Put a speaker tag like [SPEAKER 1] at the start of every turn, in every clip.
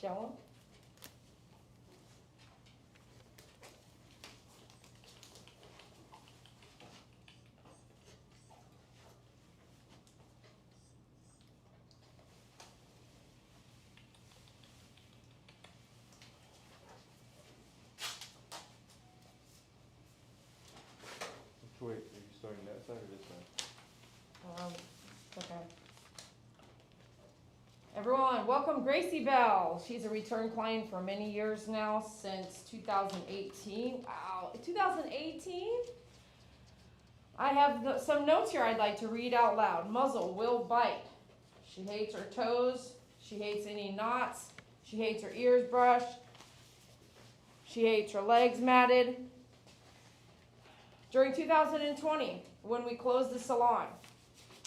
[SPEAKER 1] show
[SPEAKER 2] Which way, are you starting that side or this side?
[SPEAKER 1] them. Okay. Everyone, welcome Gracie Bell. She's a return client for many years now, since 2018. Wow, 2018? I have some notes here I'd like to read out loud. Muzzle will bite. She hates her toes. She hates any knots. She hates her ears brushed. She hates her legs matted. During 2020, when we closed the salon,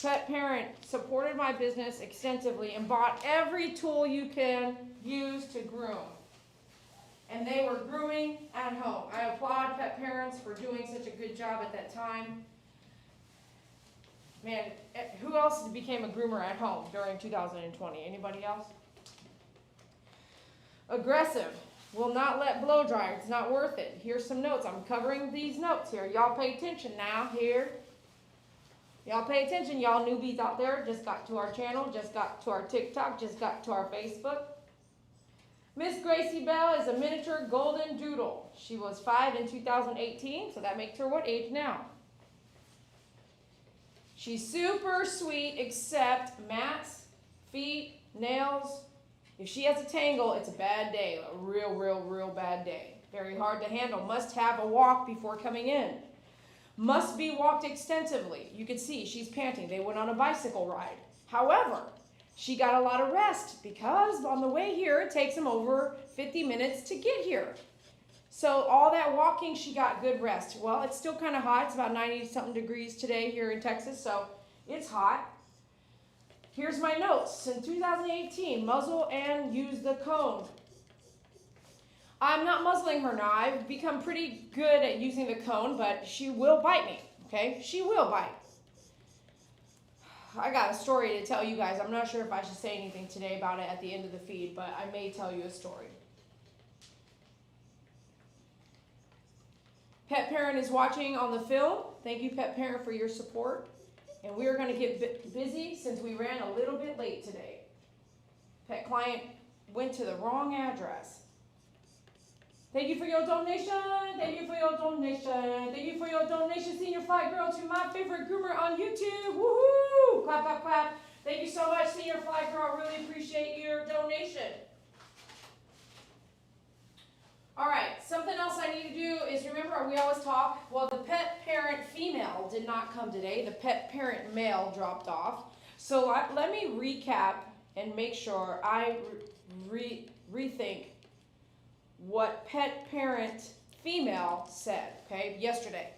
[SPEAKER 1] Pet Parent supported my business extensively and bought every tool you can use to groom. And they were grooming at home. I applaud Pet Parents for doing such a good job at that time. Man, who else became a groomer at home during 2020? Anybody else? Aggressive. Will not let blow dry. It's not worth it. Here's some notes. I'm covering these notes here. Y'all pay attention now. Here. Y'all pay attention. Y'all newbies out there just got to our channel, just got to our TikTok, just got to our Facebook. Miss Gracie Bell is a miniature golden doodle. She was 5 in 2018, so that makes her what age now? She's super sweet, except mats, feet, nails. If she has a tangle, it's a bad day, a real bad day. Very hard to handle. Must have a walk before coming in. Must be walked extensively. You can see she's panting. They went on a bicycle ride. However, she got a lot of rest because on the way here, it takes them over 50 minutes to get here. So all that walking, she got good rest. Well, it's still kind of hot. It's about 90-something degrees today here in Texas, so it's hot. Here's my notes. In 2018, muzzle and use the cone. I'm not muzzling her now. I've become pretty good at using the cone, but she will bite me, okay? She will bite. I got a story to tell you guys. I'm not sure if I should say anything today about it at the end of the feed, but I may tell you a story. Pet Parent is watching on the film. Thank you, Pet Parent, for your support. And we are going to get busy since we ran a little bit late today. Pet client went to the wrong address. Thank you for your donation. Thank you for your donation. Thank you for your donation, Senior Fly Girl, to My Favorite Groomer on YouTube. Woohoo! Clap, clap, clap. Thank you so much, Senior Fly Girl. Really appreciate your donation. All right, something else I need to do is, remember, we always talk, well, the Pet Parent female did not come today. The Pet Parent male dropped off. So let me recap and make sure I rethink what Pet Parent female said, okay, yesterday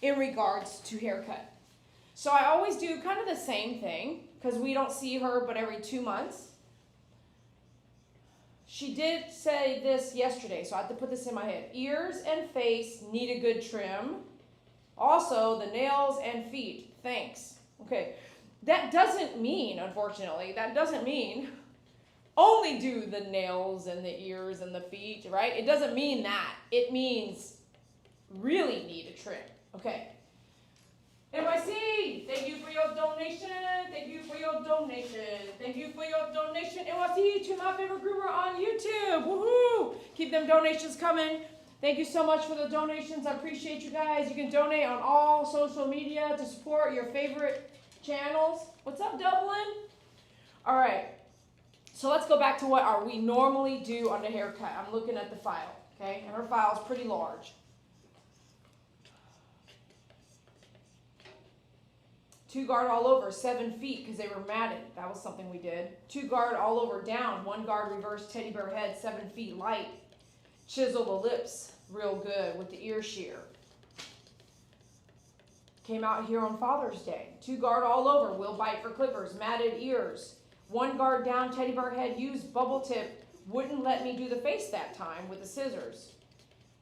[SPEAKER 1] in regards to haircut. So I always do kind of the same thing because we don't see her but every 2 months. She did say this yesterday, so I have to put this in my head. Ears and face need a good trim. Also, the nails and feet. Thanks. Okay. That doesn't mean, unfortunately, that doesn't mean only do the nails and the ears and the feet, right? It doesn't mean that. It means really need a trim. Okay. NYC, thank you for your donation. Thank you for your donation. Thank you for your donation. NYC to My Favorite Groomer on YouTube. Woohoo! Keep them donations coming. Thank you so much for the donations. I appreciate you guys. You can donate on all social media to support your favorite channels. What's up, Dublin? All right. So let's go back to what we normally do on the haircut. I'm looking at the file, okay? And her file is pretty large. 2 guard all over, 7 feet because they were matted. That was something we did. 2 guard all over down, 1 guard reverse teddy bear head, 7 feet light. Chisel the lips real good with the ear shear. Came out here on Father's Day. 2 guard all over, will bite for clippers, matted ears. 1 guard down, teddy bear head, used bubble tip. Wouldn't let me do the face that time with the scissors.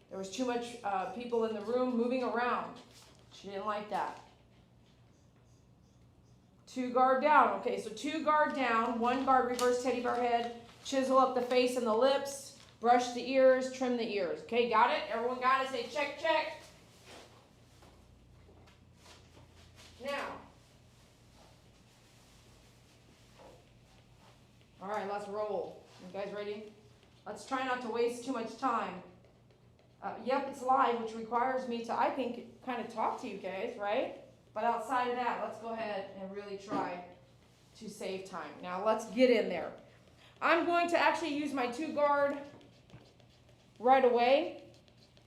[SPEAKER 1] There was too much people in the room moving around. She didn't like that. 2 guard down. Okay, so 2 guard down, 1 guard reverse teddy bear head, Chisel up the face and the lips, brush the ears, trim the ears. Okay, got it? Everyone got it? Say check, check. Now, all right, let's roll. You guys ready? Let's try not to waste too much time. Yep, it's live, which requires me to, I think, kind of talk to you guys, right? But outside of that, let's go ahead and really try to save time. Now, let's get in there. I'm going to actually use my 2-guard right away.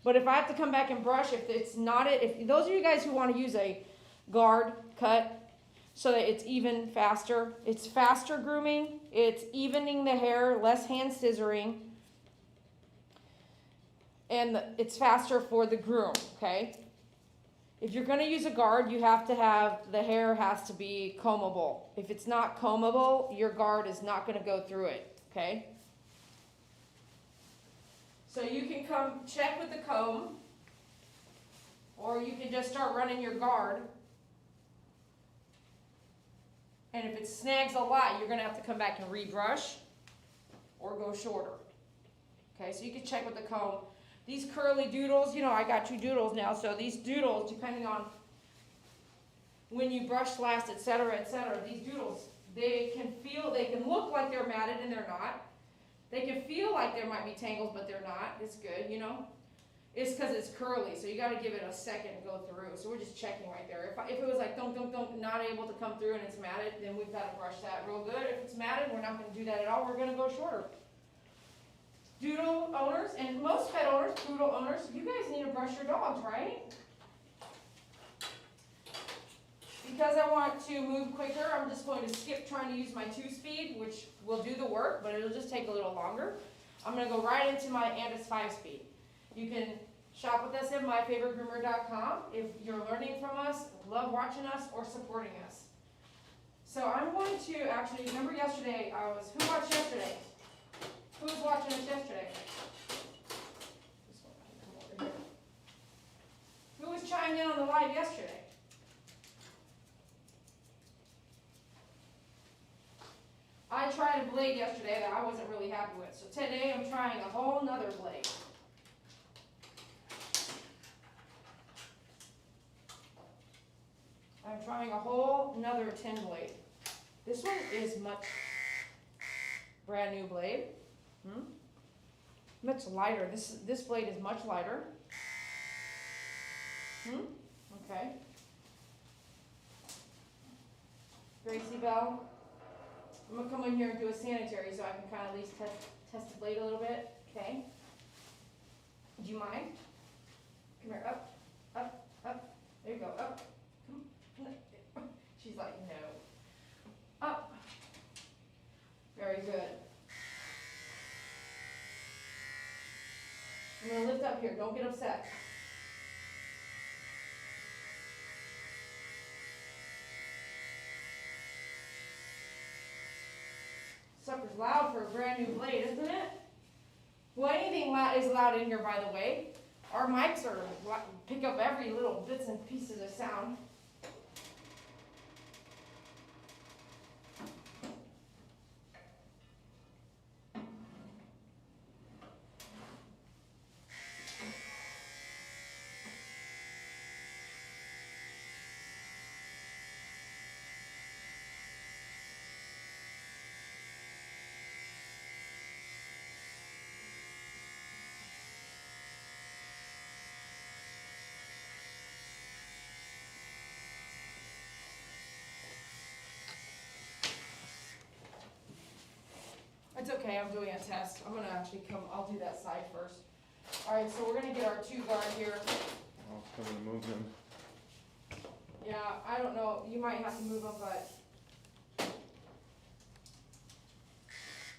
[SPEAKER 1] But if I have to come back and brush, if it's not it, if those of you guys who want to use a guard cut so that it's even faster, it's faster grooming, it's evening the hair, less hand scissoring, and it's faster for the groom, okay? If you're going to use a guard, you have to have, the hair has to be combable. If it's not combable, your guard is not going to go through it, okay? So you can come check with the comb, or you can just start running your guard. And if it snags a lot, you're going to have to come back and rebrush or go shorter. Okay, so you can check with the comb. These curly doodles, you know, I got 2 doodles now, so these doodles, depending on when you brush last, etc., these doodles, they can look like they're matted and they're not. They can feel like there might be tangles, but they're not. It's good, you know. It's because it's curly, so you got to give it a second to go through. So we're just checking right there. If it was like don't, not able to come through and it's matted, then we've got to brush that real good. If it's matted, we're not going to do that at all. We're going to go shorter. Doodle owners, and most pet owners, poodle owners, you guys need to brush your dogs, right? Because I want to move quicker, I'm just going to skip trying to use my 2-speed, which will do the work, but it'll just take a little longer. I'm going to go right into my Andis 5-speed. You can shop with us at myfavoritegroomer.com if you're learning from us, love watching us, or supporting us. So I'm going to actually, remember yesterday, who watched yesterday? Who was watching us yesterday? This one, come over here. Who was chiming in on the live yesterday? I tried a blade yesterday that I wasn't really happy with. So today I'm trying a whole nother blade. I'm trying a whole nother 10 blade. This one is brand new blade. Much lighter. This blade is much lighter. Okay. Gracie Bell. I'm gonna come in here and do a sanitary so I can kind of at least test the blade a little bit. Okay. Do you mind? Come here. Up, up, up. There you go. Up. Come. She's like, no. Up. Very good. I'm going to lift up here. Don't get upset. Sucker's loud for a brand new blade, isn't it? Well, anything loud is loud in here, by the way. Our mics pick up every little bits and pieces of sound. It's okay, I'm doing a test. I'm gonna actually I'll do that side first. Alright, so we're gonna get our 2-guard here.
[SPEAKER 2] I'll come and move them.
[SPEAKER 1] Yeah, I don't know, you might have to move them, but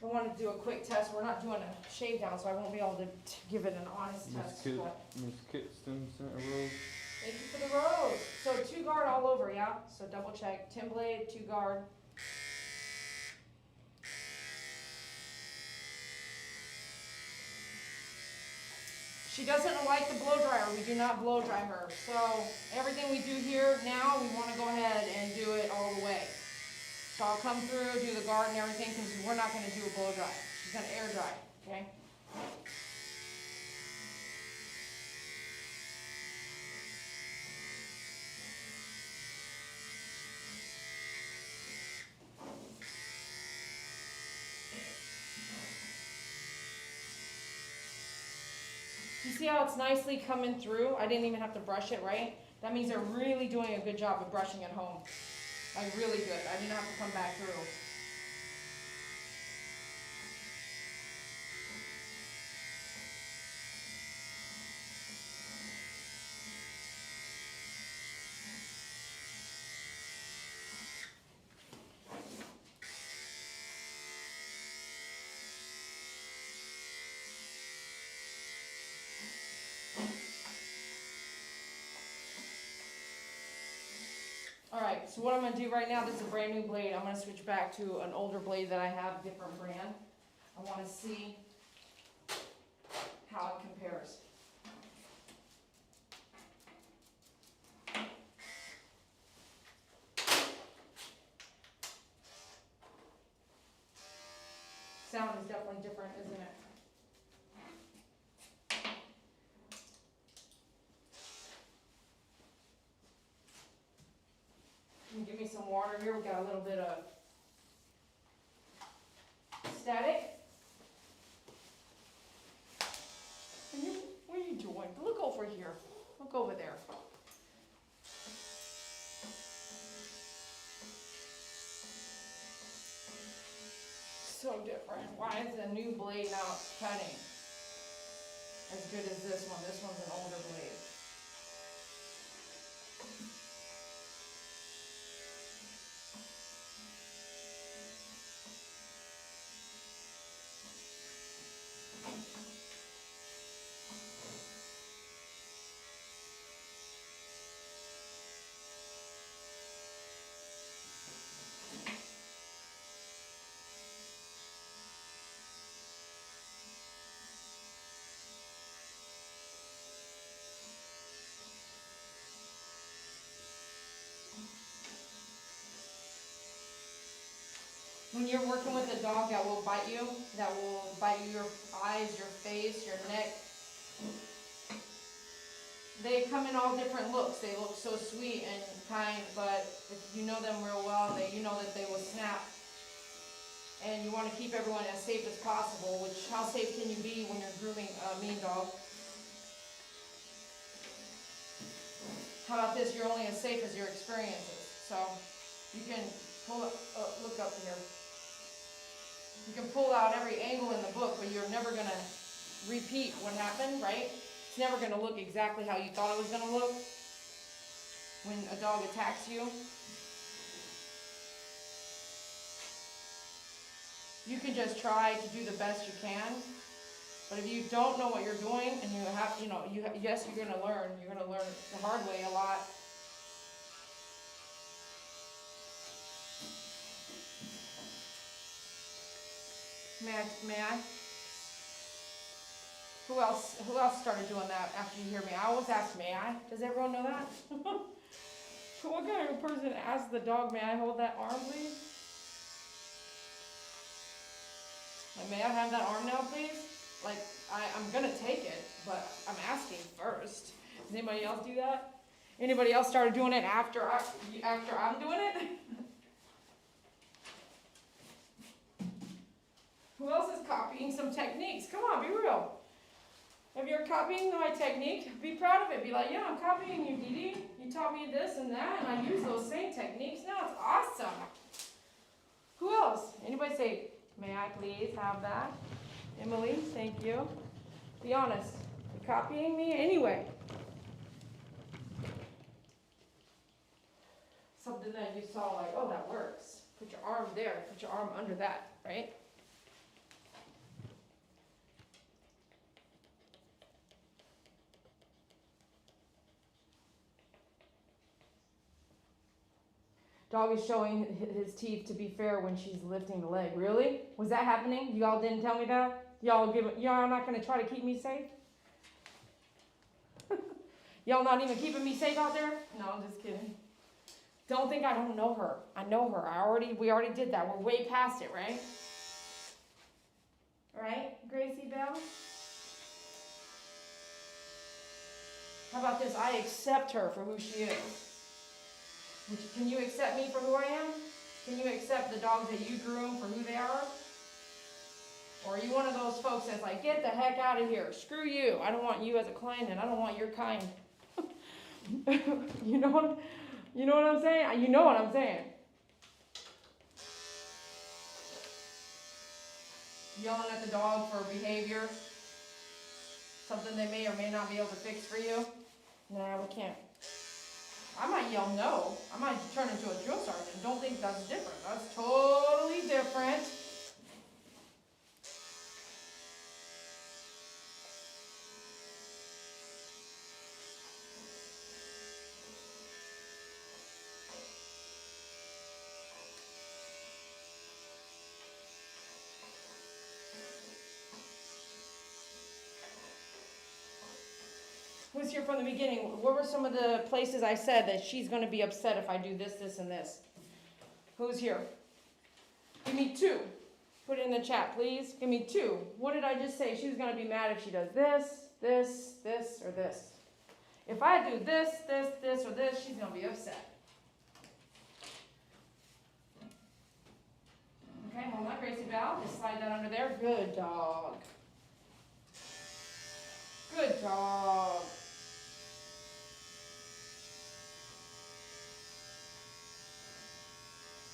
[SPEAKER 1] I wanted to do a quick test. We're not doing a shave down, so I won't be able to give it an honest test.
[SPEAKER 2] Miss Kitston sent a rose.
[SPEAKER 1] Thank you for the rose. So 2-guard all over, yeah? So double check. 10 blade, 2-guard. She doesn't like the blow dryer. We do not blow dry her. So everything we do here now, we want to go ahead and do it all the way. So I'll come through, do the guard and everything, because we're not going to do a blow dry. She's It's gonna air dry, okay? You see how it's nicely coming through? I didn't even have to brush it, right? That means they're really doing a good job of brushing at home. Like really good. I didn't have to come back through. Alright, so what I'm going to do right now, this is a brand new blade. I'm going to switch back to an older blade that I have, different brand. I want to see how it compares. Sound is definitely different, isn't it? Give me some water here. We got a little bit of static. What are you doing? Look over here. Look over there. So different. Why is the new blade not cutting as good as this one? This one's an older blade. When you're working with a dog that will bite you your eyes, your face, your neck, they come in all different looks. They look so sweet and kind, but if you know them real well, you know that they will snap. And you want to keep everyone as safe as possible, which how safe can you be when you're grooming a mean dog? How about this? You're only as safe as your experiences. So you can look up here. You can pull out every angle in the book, but you're never going to repeat what happened, right? It's never going to look exactly how you thought it was going to look when a dog attacks you. You can just try to do the best you can, but if you don't know what you're doing and you have, yes, you're going to learn. You're going to learn the hard way a lot. May I? Who else started doing that after you hear me? I always ask, may I? Does everyone know that? What kind of person asks the dog, may I hold that arm, please? Like, may I have that arm now, please? Like, I'm gonna take it, but I'm asking first. Does anybody else do that? Anybody else started doing it after I'm doing it? Who else is copying some techniques? Come on, be real. If you're copying my technique, be proud of it. Be like, yeah, I'm copying you, Dee Dee. You taught me this and that, and I use those same techniques. Now it's awesome. Who else? Anybody say, may I please have that? Emily, thank you. Be honest. You're copying me anyway. Something that you saw like, oh, that works. Put your arm there. Put your arm under that, right? Dog is showing his teeth, to be fair, when she's lifting the leg. Really? Was that happening? Y'all didn't tell me that? Y'all not going to try to keep me safe? Y'all not even keeping me safe out there? No, I'm just kidding. Don't think I don't know her. I know her. We already did that. We're way past it, right? Right, Gracie Bell? How about this? I accept her for who she is. Can you accept me for who I am? Can you accept the dogs that you groom for who they are? Or are you one of those folks that's like, get the heck out of here. Screw you. I don't want you as a client and I don't want your kind. You know what I'm saying? You know what I'm saying. Yelling at the dog for behavior. Something they may or may not be able to fix for you. Nah, we can't. I might yell no. I might turn into a drill sergeant. Don't think that's different. That's totally different. Who's here from the beginning? What were some of the places I said that she's going to be upset if I do this, this, and this? Who's here? Give me 2. Put it in the chat, please. Give me 2. What did I just say? She was going to be mad if she does this, this, this, or this. If I do this, this, this, or this, she's going to be upset. Okay, hold on, Gracie Val. Just slide that under there. Good dog. Good dog.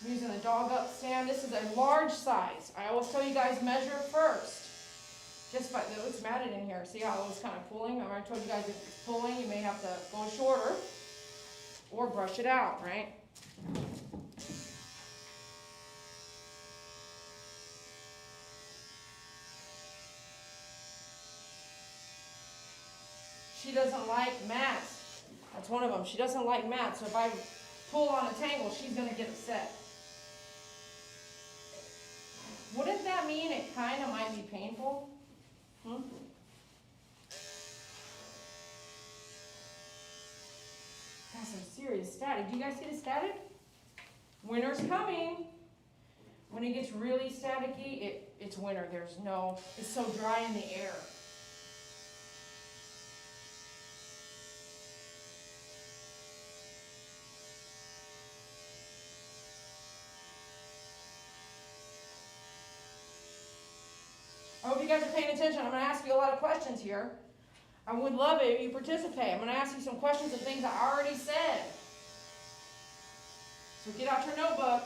[SPEAKER 1] I'm using the dog up stand. This is a large size. I always tell you guys measure first. Just by, it's matted in here. See how it was kind of pulling? Remember I told you guys if it's pulling, you may have to go shorter or brush it out, right? She doesn't like mats. That's one of them. She doesn't like mats. So if I pull on a tangle, she's going to get upset. Wouldn't that mean it kind of might be painful? Got some serious static. Do you guys get a static? Winter's coming. When it gets really staticky, it's winter. It's so dry in the air. I hope you guys are paying attention. I'm going to ask you a lot of questions here. I would love it if you participate. I'm going to ask you some questions of things I already said. So get out your notebook.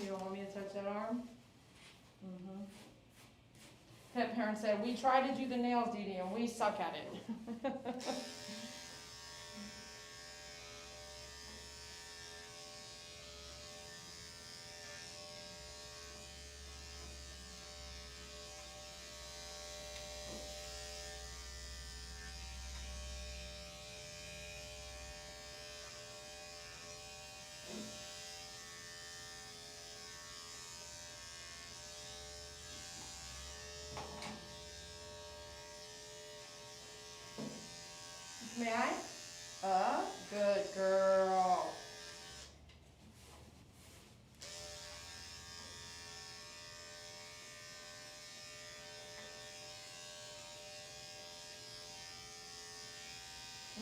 [SPEAKER 1] You don't want me to touch that arm? Pet parent said, we tried to do the nails, Dee Dee, and we suck at it. May I? Good girl.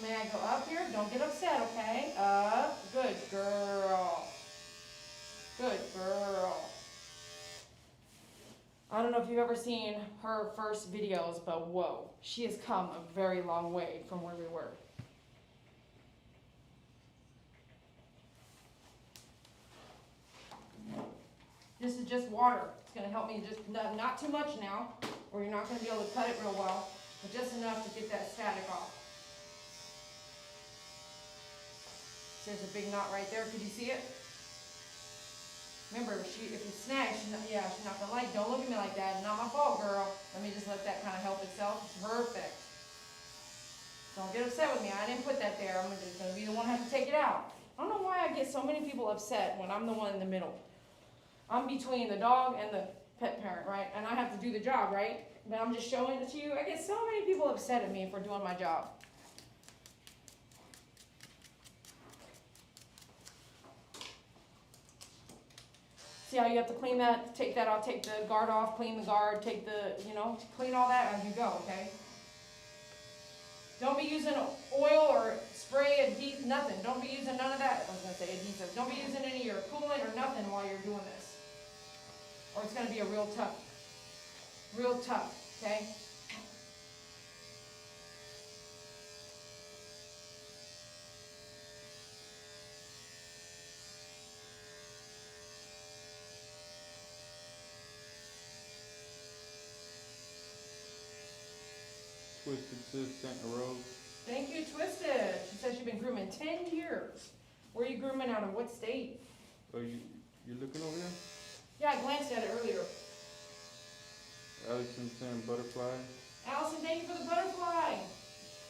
[SPEAKER 1] May I go up here? Don't get upset, okay? Good girl. Good girl. I don't know if you've ever seen her first videos, but whoa, she has come a very long way from where we were. This is just water. It's going to help me just, not too much now, or you're not going to be able to cut it real well, but just enough to get that static off. There's a big knot right there. Could you see it? Remember, if you snag, she's not gonna like. Don't look at me like that. Not my fault, girl. Let me just let that kind of help itself. Perfect. Don't get upset with me. I didn't put that there. I'm just gonna be the one to have to take it out. I don't know why I get so many people upset when I'm the one in the middle. I'm between the dog and the pet parent, right? And I have to do the job, right? But I'm just showing it to you. I get so many people upset at me for doing my job. See how you have to clean that, take that out, take the guard off, clean the guard, take the, clean all that as you go, okay? Don't be using oil or spray, adhesive, nothing. Don't be using none of that. I was gonna say adhesive. Don't be using any of your coolant or nothing while you're doing this. Or it's gonna be a real tough, okay?
[SPEAKER 2] Twisted says scent a rose.
[SPEAKER 1] Thank you, Twisted. She says you've been grooming 10 years. Where are you grooming out of? What state?
[SPEAKER 2] Oh, you looking over there?
[SPEAKER 1] Yeah, I glanced at it earlier.
[SPEAKER 2] Allison saying butterfly.
[SPEAKER 1] Allison, thank you for the butterfly.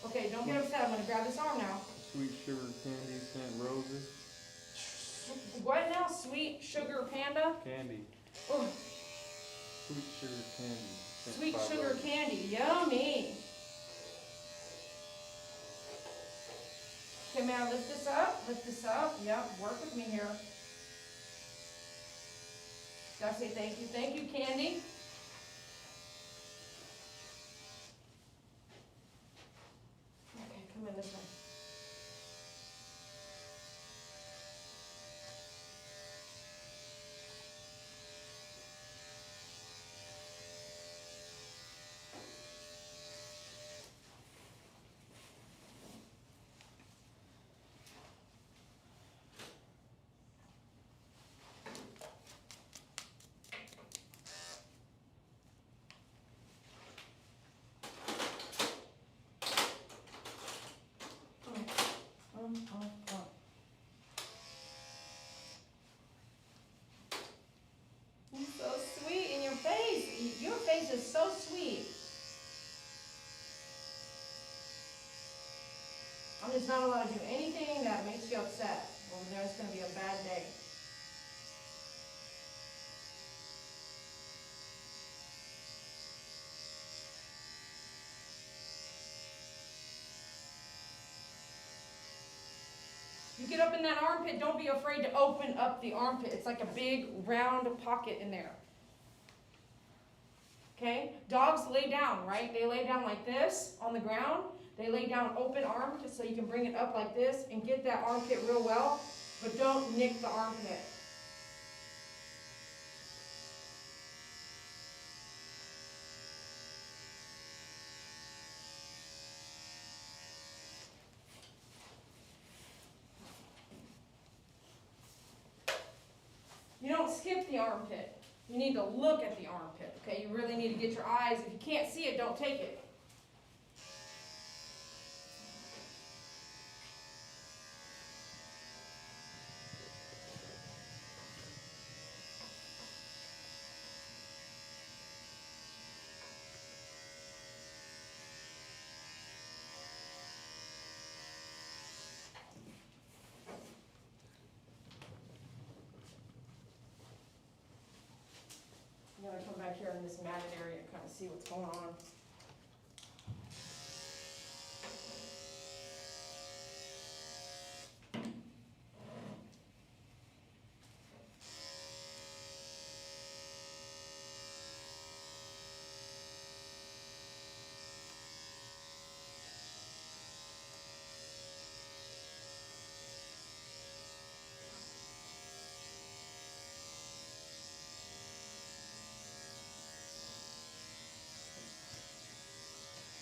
[SPEAKER 1] Okay, don't get upset. I'm gonna grab this arm now.
[SPEAKER 2] Sweet sugar candy scent roses.
[SPEAKER 1] What now? Sweet sugar panda?
[SPEAKER 2] Candy.
[SPEAKER 1] Oh,
[SPEAKER 2] Sweet sugar candy. Scent
[SPEAKER 1] sweet
[SPEAKER 2] five
[SPEAKER 1] sugar
[SPEAKER 2] roses.
[SPEAKER 1] candy. Yummy. Okay, man, lift this up. Lift this up. Yep, work with me here. Gotta say thank you. Thank you, Candy. Okay, come in this way. You're so sweet in your face. Your face is so sweet. I'm just not allowed to do anything that makes you upset. Well, there's going to be a bad day. You get up in that armpit, don't be afraid to open up the armpit. It's like a big round pocket in there. Okay? Dogs lay down, right? They lay down like this on the ground. They lay down open armed so you can bring it up like this and get that armpit real well, but don't nick the armpit. You don't skip the armpit. You need to look at the armpit, okay? You really need to get your eyes. If you can't see it, don't take it. I'm gonna come back here in this matted area and kind of see what's going on.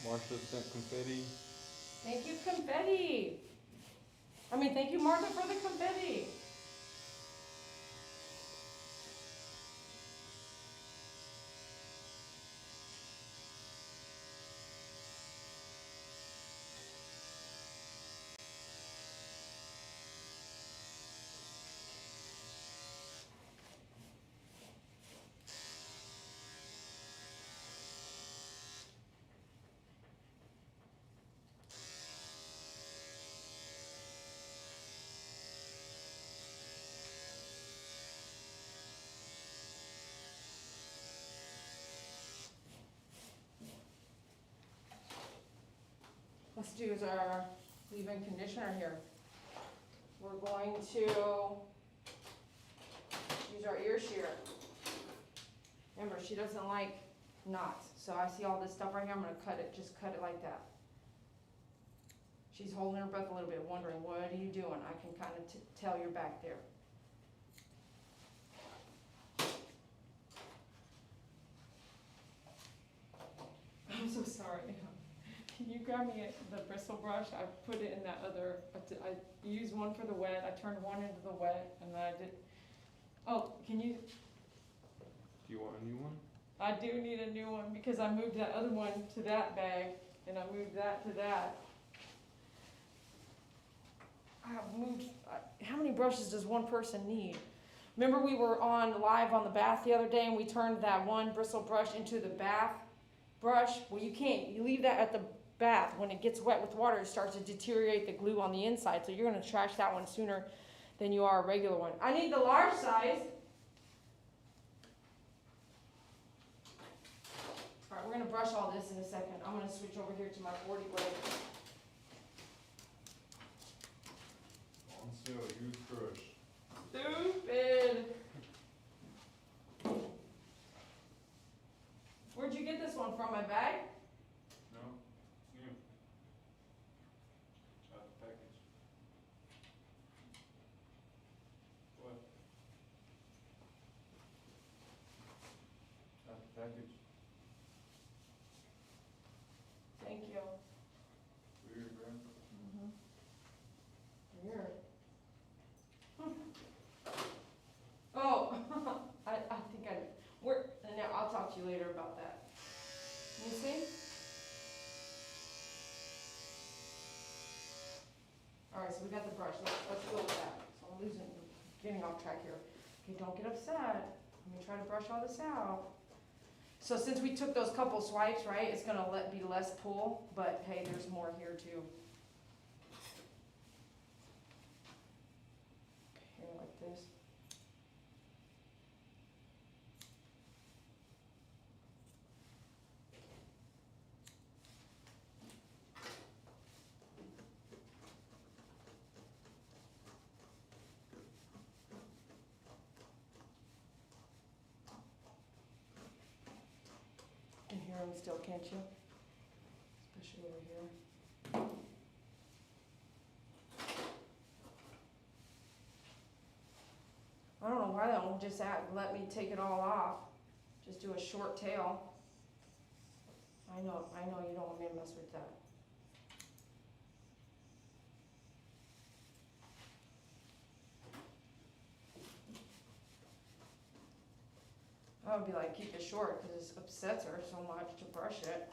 [SPEAKER 2] Marsha sent confetti.
[SPEAKER 1] Thank you, confetti. Thank you, Martha, for the confetti. let's do is our leave-in conditioner here. We're going to use our ear shear. Remember, she doesn't like knots, so I see all this stuff right here, I'm gonna cut it, just cut it like that. She's holding her breath a little bit, wondering, what are you doing? I can kind of tell you're back there. I'm so sorry. Can you grab me the bristle brush? I put it in that other, I used one for the wet, I turned one into the wet, and then I did, oh, can you?
[SPEAKER 2] Do you want a new one?
[SPEAKER 1] I do need a new one because I moved that other one to that bag, and I moved that to that. I've moved, how many brushes does one person need? Remember we were on live on the bath the other day and we turned that one bristle brush into the bath brush? Well, you can't, you leave that at the bath. When it gets wet with water, it starts to deteriorate the glue on the inside, so you're gonna trash that one sooner than you are a regular one. I need the large size. All right, we're gonna brush all this in a second. I'm gonna switch over here to my 40 blade.
[SPEAKER 2] Still, huge brush.
[SPEAKER 1] Stupid. Where'd you get this one from? My bag?
[SPEAKER 2] No, new. Out the package. What? Out the package.
[SPEAKER 1] Thank you.
[SPEAKER 2] Weird, right?
[SPEAKER 1] Weird. Oh, I think now I'll talk to you later about that. You see? All right, so we got the brush. Let's go with that. So I'm getting off track here. Okay, don't get upset. Let me try to brush all this out. So since we took those couple swipes, right, it's gonna be less pull, but hey, there's more here too. Here like this. You can hear them still, can't you? Especially over here. I don't know why they don't just let me take it all off. Just do a short tail. I know you don't want me to mess with that. I would be like, keep it short because it upsets her so much to brush it.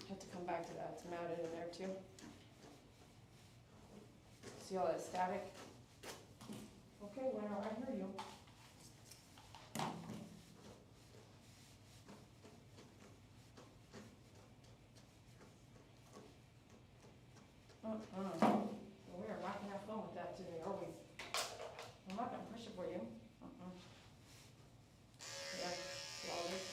[SPEAKER 1] Have to come back to that. It's mounted in there too. See all that static? Okay, winner, I hear you. We are not gonna have fun with that today, are we? I'm not gonna push it for you. Yeah, see all this?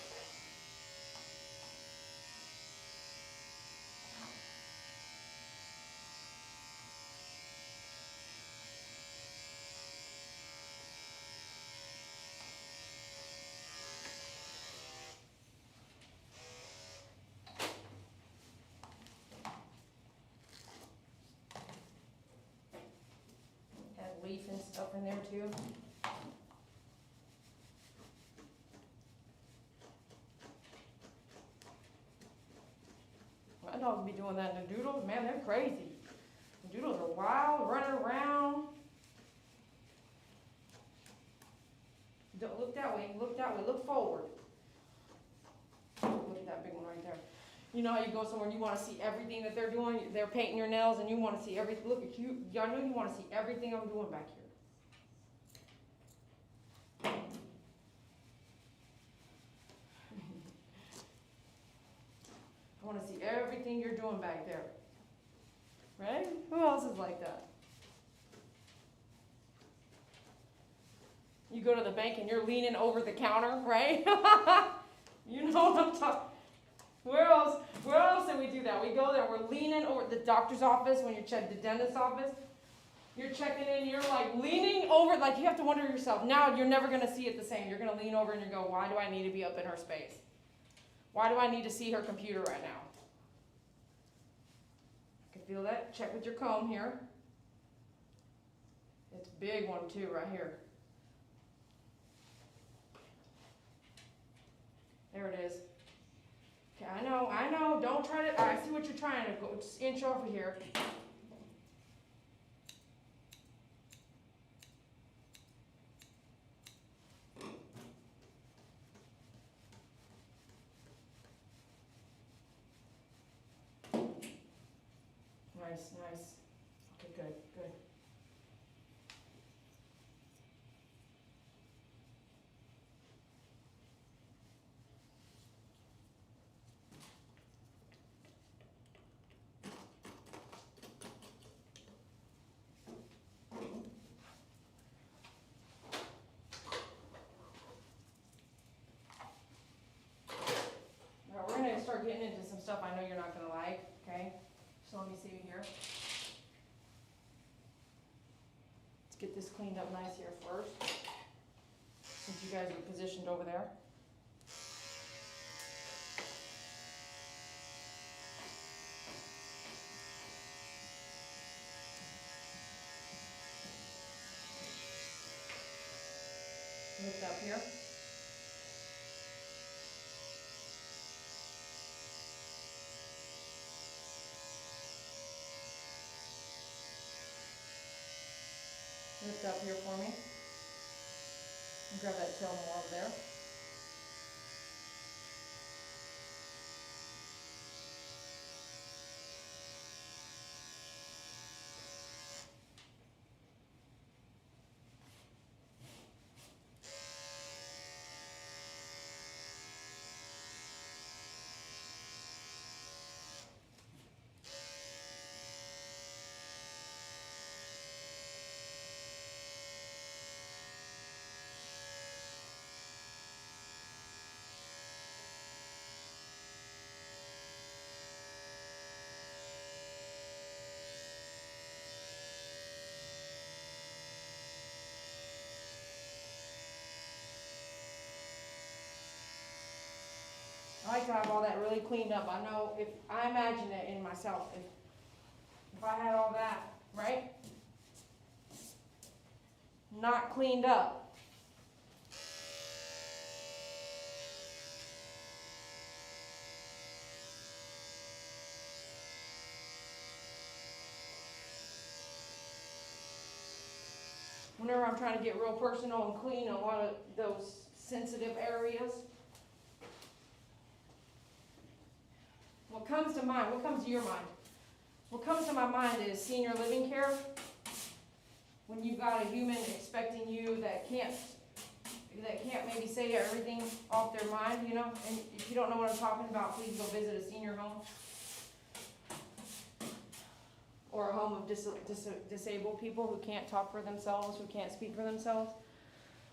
[SPEAKER 1] Had leaf and stuff in there too. My dogs be doing that in the Doodles, man, they're crazy. The Doodles are wild, running around. Don't look that way, look forward. Look at that big one right there. You know how you go somewhere and you want to see everything that they're doing? They're painting your nails and you want to see everything. Look at you. I know you want to see everything I'm doing back here. I want to see everything you're doing back there. Right? Who else is like that? You go to the bank and you're leaning over the counter, right? You know what I'm talking. Where else do we do that? We go there, we're leaning over the doctor's office when you're checking the dentist's office. You're checking in, you're like leaning over, like you have to wonder yourself. Now you're never going to see it the same. You're going to lean over and you go, why do I need to be up in her space? Why do I need to see her computer right now? I can feel that. Check with your comb here. It's a big one too, right here. There it is. Okay, I know. Don't try to, I see what you're trying to go. Just inch over here. Nice. Okay, good. Now we're gonna start getting into some stuff I know you're not gonna like, okay? So let me see here. Let's get this cleaned up nice here first, since you guys are positioned over there. Lift up here. Lift up here for me. And grab that tail more over there. I like to have all that really cleaned up. I know if I imagine it in myself, if I had all that, right? Not cleaned up. Whenever I'm trying to get real personal and clean a lot of those sensitive areas. What comes to mind? What comes to your mind? What comes to my mind is senior living care. When you've got a human expecting you that can't maybe say everything off their mind, you know. And if you don't know what I'm talking about, please go visit a senior home or a home of disabled people who can't talk for themselves, who can't speak for themselves.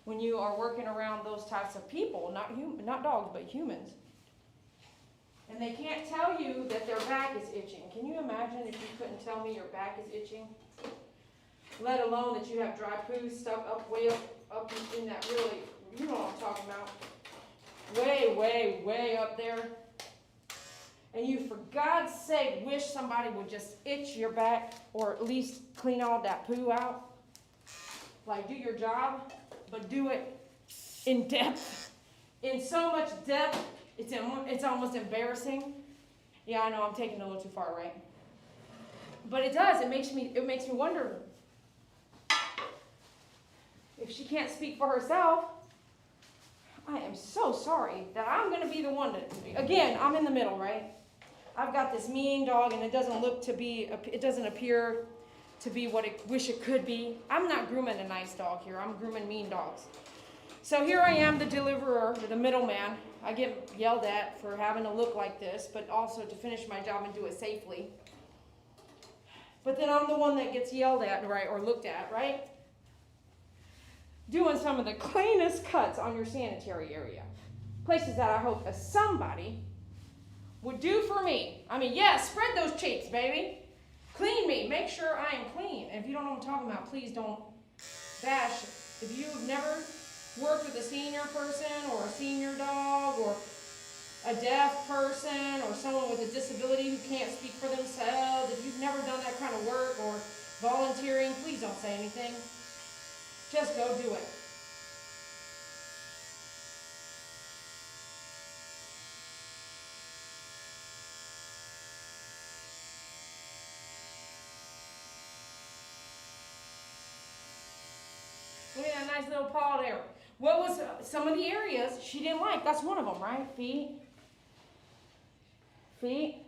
[SPEAKER 1] When you are working around those types of people, not dogs, but humans. And they can't tell you that their back is itching. Can you imagine if you couldn't tell me your back is itching? Let alone that you have dry poo stuck up way up in that really, you know what I'm talking about. Way up there. And you, for God's sake, wish somebody would just itch your back or at least clean all that poo out. Like, do your job, but do it in depth. In so much depth. It's almost embarrassing. Yeah, I know I'm taking it a little too far, right? But it does. It makes me wonder. If she can't speak for herself, I am so sorry that I'm going to be the one to. Again, I'm in the middle, right? I've got this mean dog, and it doesn't appear to be what I wish it could be. I'm not grooming a nice dog here. I'm grooming mean dogs. So here I am, the deliverer, the middleman. I get yelled at for having to look like this, but also to finish my job and do it safely. But then I'm the one that gets yelled at, right, or looked at, right? Doing some of the cleanest cuts on your sanitary area. Places that I hope that somebody would do for me. I mean, yes, spread those cheeks, baby. Clean me. Make sure I am clean. And if you don't know what I'm talking about, please don't bash. If you've never worked with a senior person or a senior dog or a deaf person or someone with a disability who can't speak for themselves, if you've never done that kind of work or volunteering, please don't say anything. Just go do it. Look at that nice little paw there. What was some of the areas she didn't like? That's one of them, right? Feet. Feet.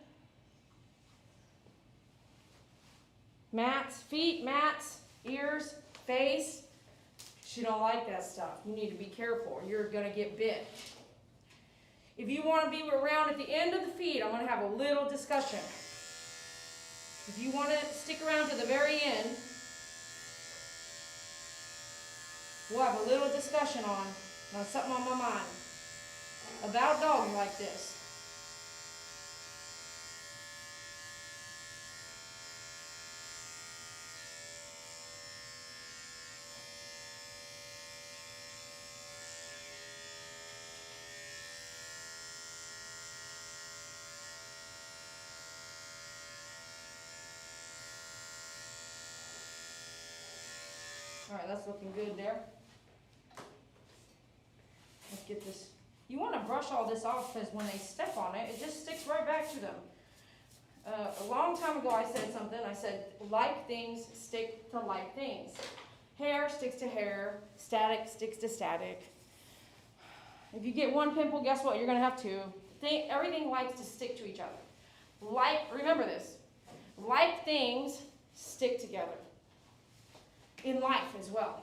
[SPEAKER 1] Mats. Feet, mats, ears, face. She don't like that stuff. You need to be careful. You're going to get bit. If you want to be around at the end of the feed, I'm going to have a little discussion. If you want to stick around to the very end, we'll have a little discussion on something on my mind about dogs like this. All right, that's looking good there. Let's get this. You want to brush all this off because when they step on it, it just sticks right back to them. A long time ago I said something. I said, like things stick to like things. Hair sticks to hair. Static sticks to static. If you get one pimple, guess what? You're going to have two. Everything likes to stick to each other. Remember this. Like things stick together. In life as well.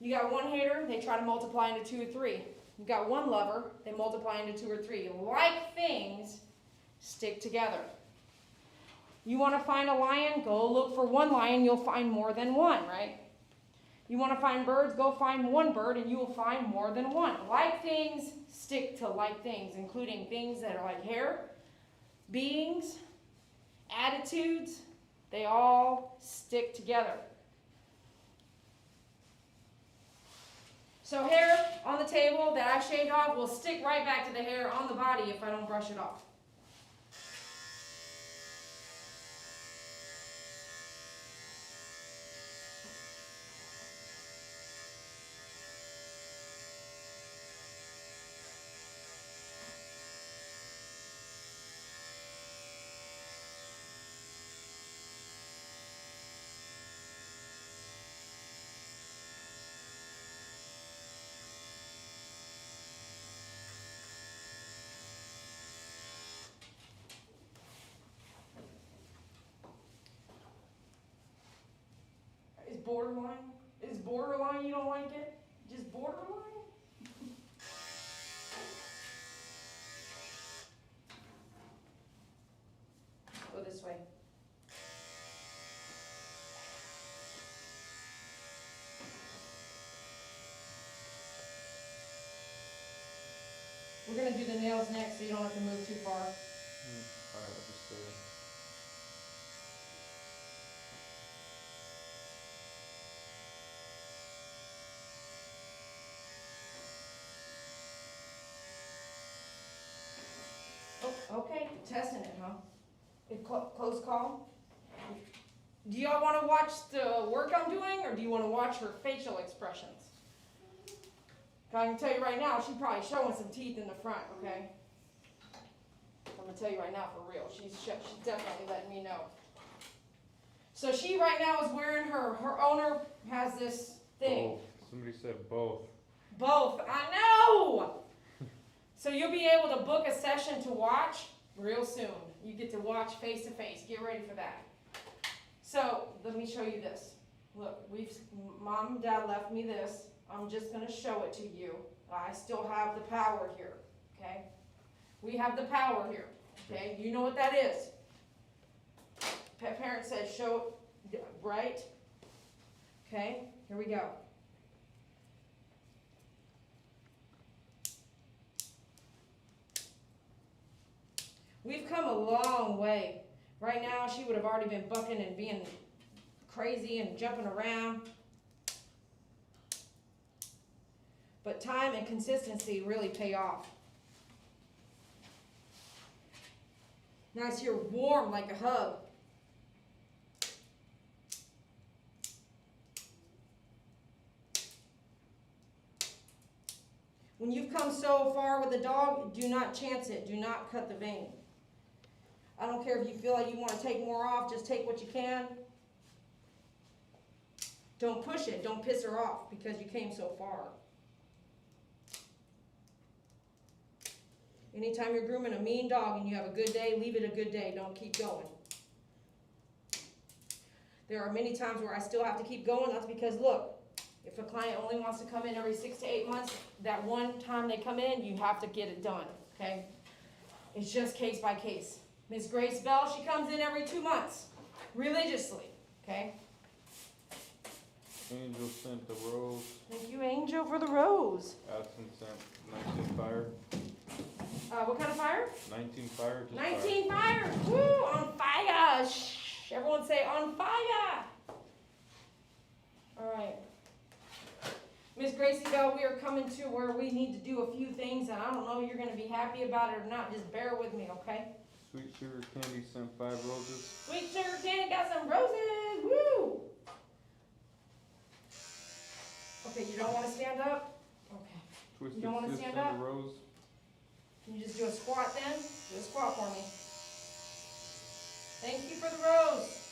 [SPEAKER 1] You got one hater, they try to multiply into 2 or 3. You got one lover, they multiply into 2 or 3. Like things stick together. You want to find a lion? Go look for one lion, you'll find more than one, right? You want to find birds? Go find one bird and you will find more than one. Like things stick to like things, including things that are like hair, beings, attitudes. They all stick together. So hair on the table that I shaved off will stick right back to the hair on the body if I don't brush it off. Is borderline you don't like it? Just borderline? Go this way. We're going to do the nails next so you don't have to move too far.
[SPEAKER 2] Alright, I'll just stay.
[SPEAKER 1] Okay, testing it, huh? Close call. Do y'all want to watch the work I'm doing, or do you want to watch her facial expressions? I can tell you right now, she's probably showing some teeth in the front, okay? I'm going to tell you right now for real. She's definitely letting me know. So she right now is wearing her owner has this thing.
[SPEAKER 2] Both. Somebody said both.
[SPEAKER 1] Both. I know! So you'll be able to book a session to watch real soon. You get to watch face to face. Get ready for that. So let me show you this. Look, Mom and Dad left me this. I'm just going to show it to you. I still have the power here. okay? We have the power here, okay? You know what that is. Pet parent says show, right? Okay, here we go. We've come a long way. Right now, she would have already been bucking and being crazy and jumping around. But time and consistency really pay off. Nice here, warm like a hug. When you've come so far with a dog, do not chance it. Do not cut the vein. I don't care if you feel like you want to take more off, just take what you can. Don't push it. Don't piss her off because you came so far. Anytime you're grooming a mean dog and you have a good day, leave it a good day. Don't keep going. There are many times where I still have to keep going. That's because, look, if a client only wants to come in every 6 to 8 months, that one time they come in, you have to get it done, okay? It's just case by case. Miss Grace Bell, she comes in every 2 months, religiously, okay?
[SPEAKER 2] Angel sent the rose.
[SPEAKER 1] Thank you, Angel, for the rose.
[SPEAKER 2] Addison sent 19 fire.
[SPEAKER 1] What kind of fire?
[SPEAKER 2] 19 fire. Just
[SPEAKER 1] 19 fire. Woo, on fire. Shh. Everyone say on fire. All right. Miss Gracie Bell, we are coming to where we need to do a few things, and I don't know if you're going to be happy about it or not. Just bear with me, okay?
[SPEAKER 2] Sweet Sugar Candy sent 5 roses.
[SPEAKER 1] Sweet Sugar Candy got some roses. Woo! Okay, you don't want to stand up? Okay.
[SPEAKER 2] Twisted
[SPEAKER 1] don't wanna
[SPEAKER 2] Sis
[SPEAKER 1] stand
[SPEAKER 2] sent
[SPEAKER 1] up?
[SPEAKER 2] a rose.
[SPEAKER 1] Can you just do a squat then? Do a squat for me. Thank you for the rose.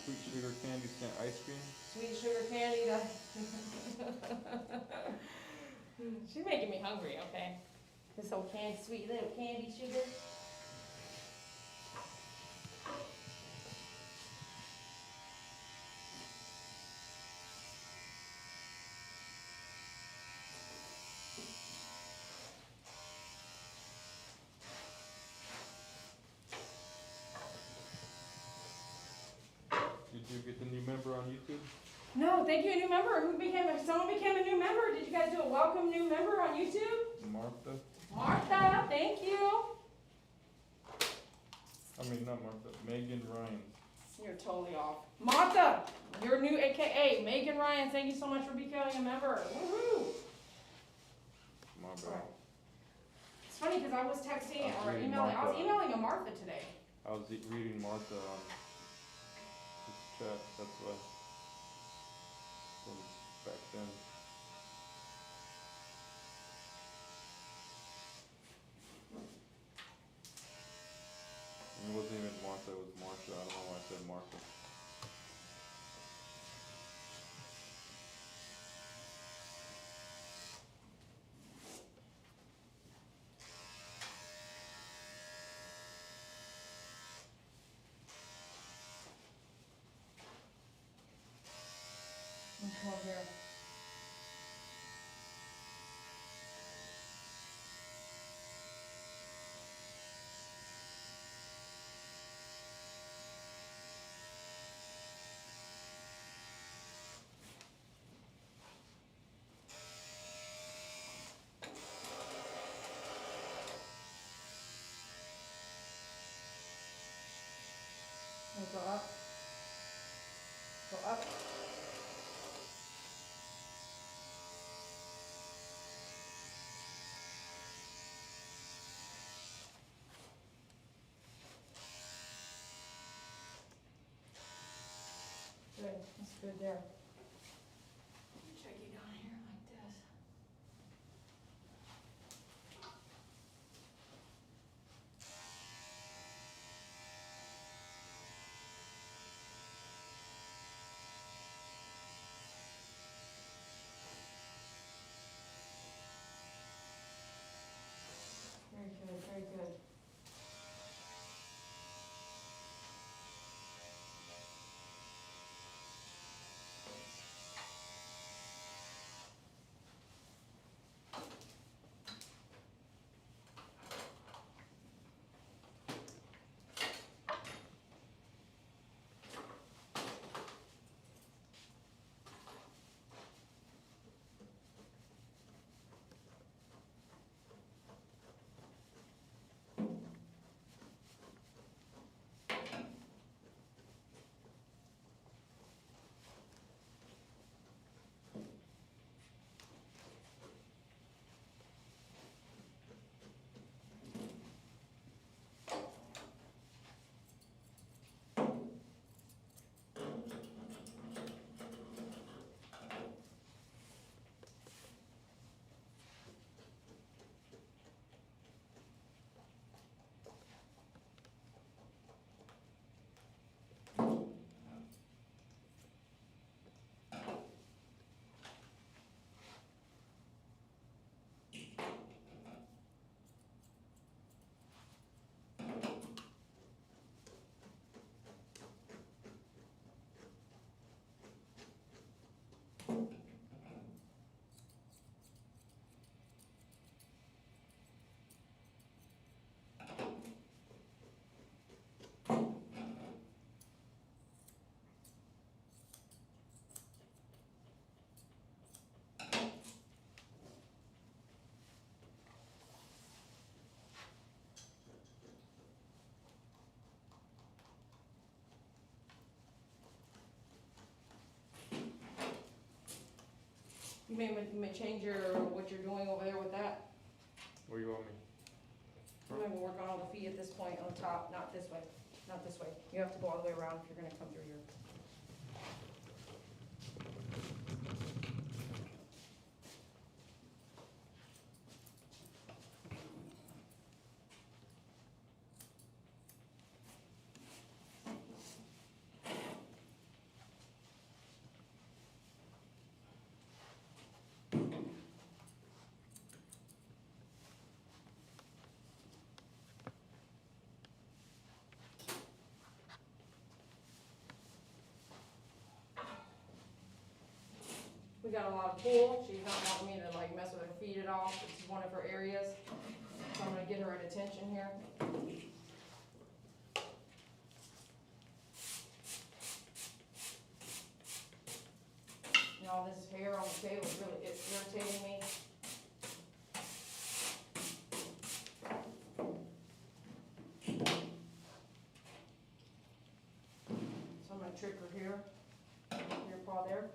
[SPEAKER 2] Sweet Sugar Candy sent ice cream.
[SPEAKER 1] Sweet Sugar Candy. She's making me hungry, okay? This old candy, sweet little candy sugar.
[SPEAKER 2] Did you get the new member on YouTube?
[SPEAKER 1] No, thank you, a new member. Someone became a new member. Did you guys do a welcome new member on YouTube?
[SPEAKER 2] Martha.
[SPEAKER 1] Martha, thank you.
[SPEAKER 2] I mean, not Martha. Megan Ryan.
[SPEAKER 1] You're totally off. Martha, your new AKA. Megan Ryan, thank you so much for becoming a member. Woohoo!
[SPEAKER 2] My
[SPEAKER 1] All
[SPEAKER 2] bad.
[SPEAKER 1] right. It's funny because I was texting
[SPEAKER 2] I was
[SPEAKER 1] or
[SPEAKER 2] reading
[SPEAKER 1] emailing. I was
[SPEAKER 2] Martha.
[SPEAKER 1] emailing a Martha today.
[SPEAKER 2] I was reading Martha on this chat. That's why. From back then. It wasn't even Martha, it was Marsha. I don't know why I said Martha.
[SPEAKER 1] Let's go here. And go up. Go up. Good. That's good there. Check you down here like this. Very good, very good. You may change what you're doing over there with that.
[SPEAKER 2] Where you want me?
[SPEAKER 1] You may work on all the feet at this point on top, not this way, not this way. You have to go all the way around if you're gonna come through here. We got a lot of pull. She's not wanting me to like mess with her feet at all. This is one of her areas. So I'm gonna get her at attention here. And all this hair on the table is really, it's irritating me. So I'm gonna trick her here. Your paw there.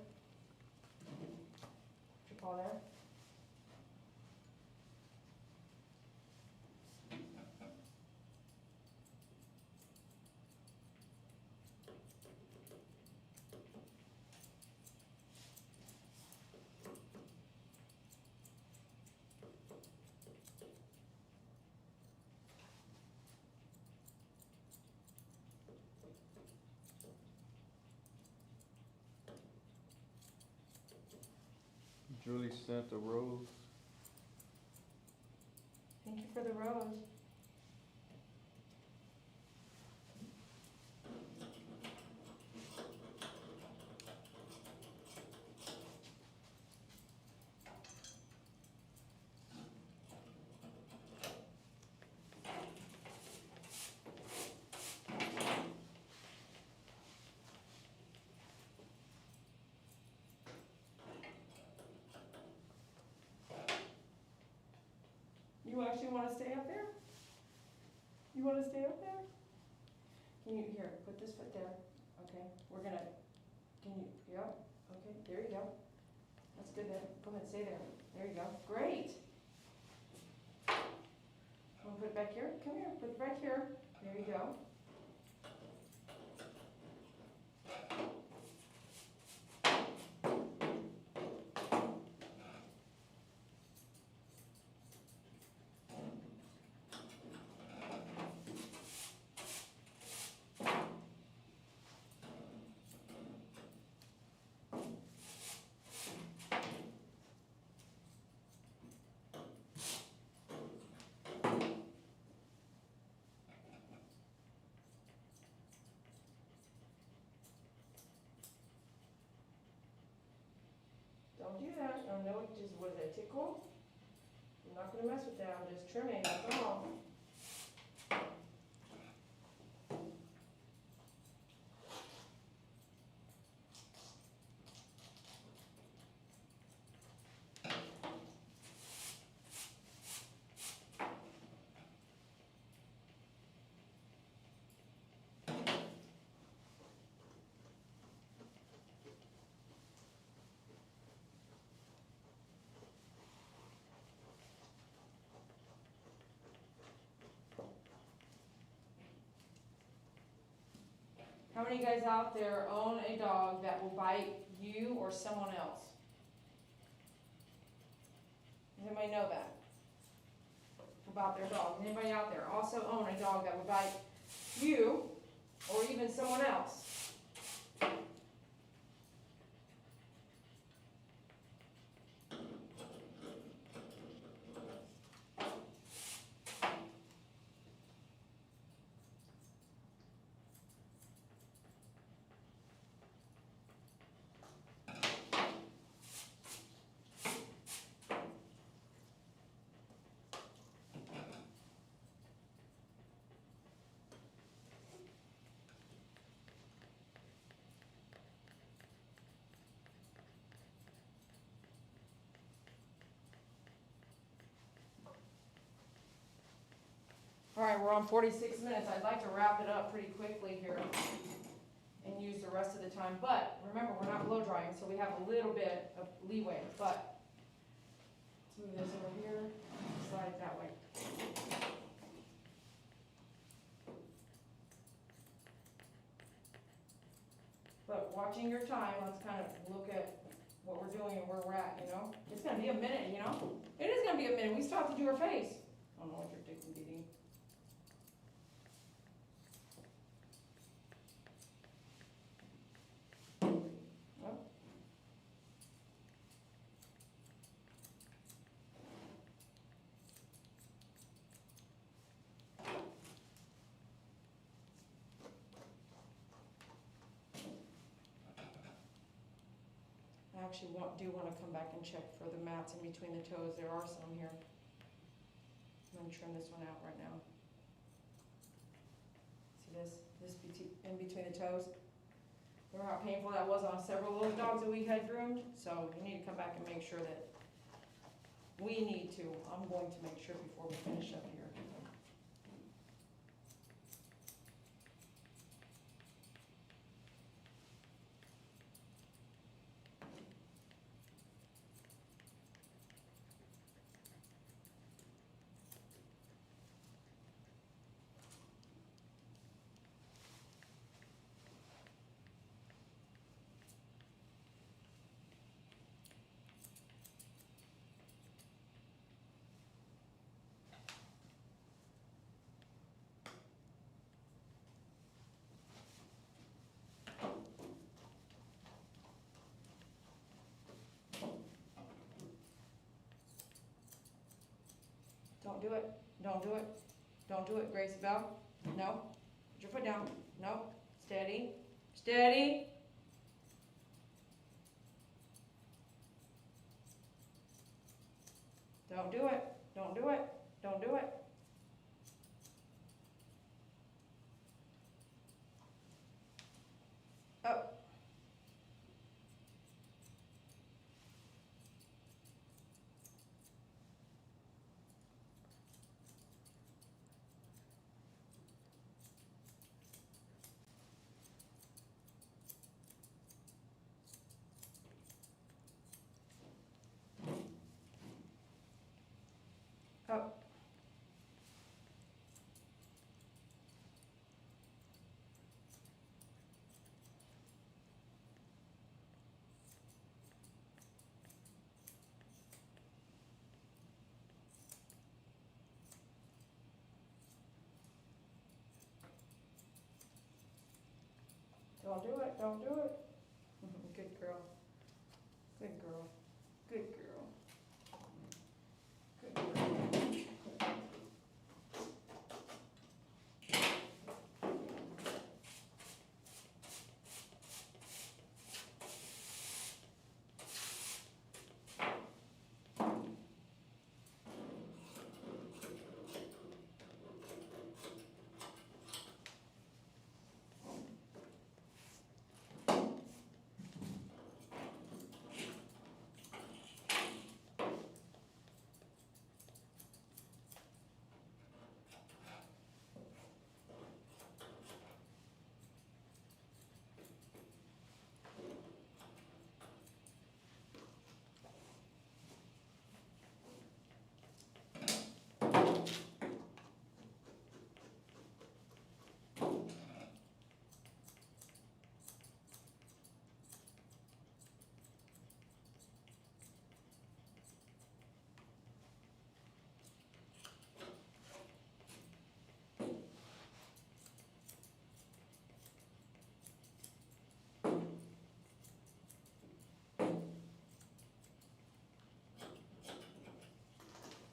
[SPEAKER 1] Paw there.
[SPEAKER 2] Julie sent a rose.
[SPEAKER 1] Thank you for the rose. You actually want to stay up there? You want to stay up there? Can you, here, put this foot there. Okay, we're gonna, can you, yeah, okay, there you go. That's good then. Go ahead, stay there. There you go. Great. Want to put it back here? Come here, put it back here. There you go. Don't do that. Oh no, just, what is that, tickle? I'm not gonna mess with that. I'm just trimming, that's all. How many guys out there own a dog that will bite you or someone else? Does anybody know that? About their dog? Does anybody out there also own a dog that will bite you or even someone else? All right, we're on 46 minutes. I'd like to wrap it up pretty quickly here and use the rest rest of the time, but remember, we're not blow drying, so we have a little bit of leeway, but let's move this over here, slide it that way. But watching your time, let's kind of look at what we're doing and where we're at, you know? It's gonna be a minute, you know? It is gonna be a minute, we still have to do her face. I don't know what you're thinking, Dee Dee. Well. I actually do want to come back and check for the mats in between the toes. There are some here. I'm going to trim this one out right now. See this? In between the toes? Remember how painful that was on several of those dogs that we had groomed? So you need to come back and make sure that we need to. I'm going to make sure before we finish up here. Don't do it. Don't do it. Don't do it, Grace Bell. No. Put your foot down. No. Steady. Steady. Don't do it. Don't do it. Don't do it. Up. Up. Don't do it. Don't do it. Good girl. Good girl. Good girl. Good girl.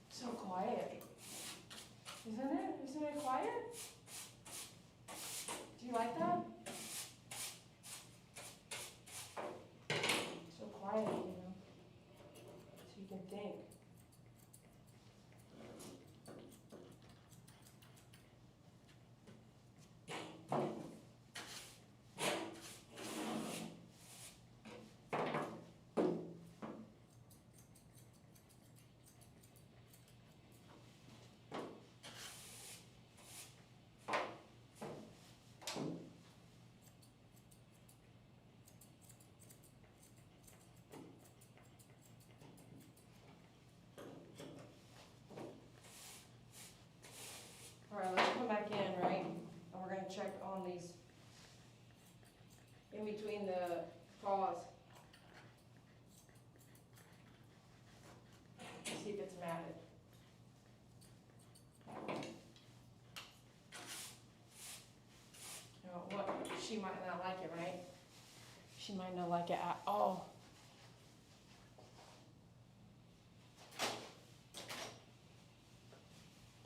[SPEAKER 1] So quiet. Isn't it? Isn't it quiet? Do you like that? So quiet, you know, so you can think. between the paws. See if it's matted. Oh, what? She might not like it, right? She might not like it at all.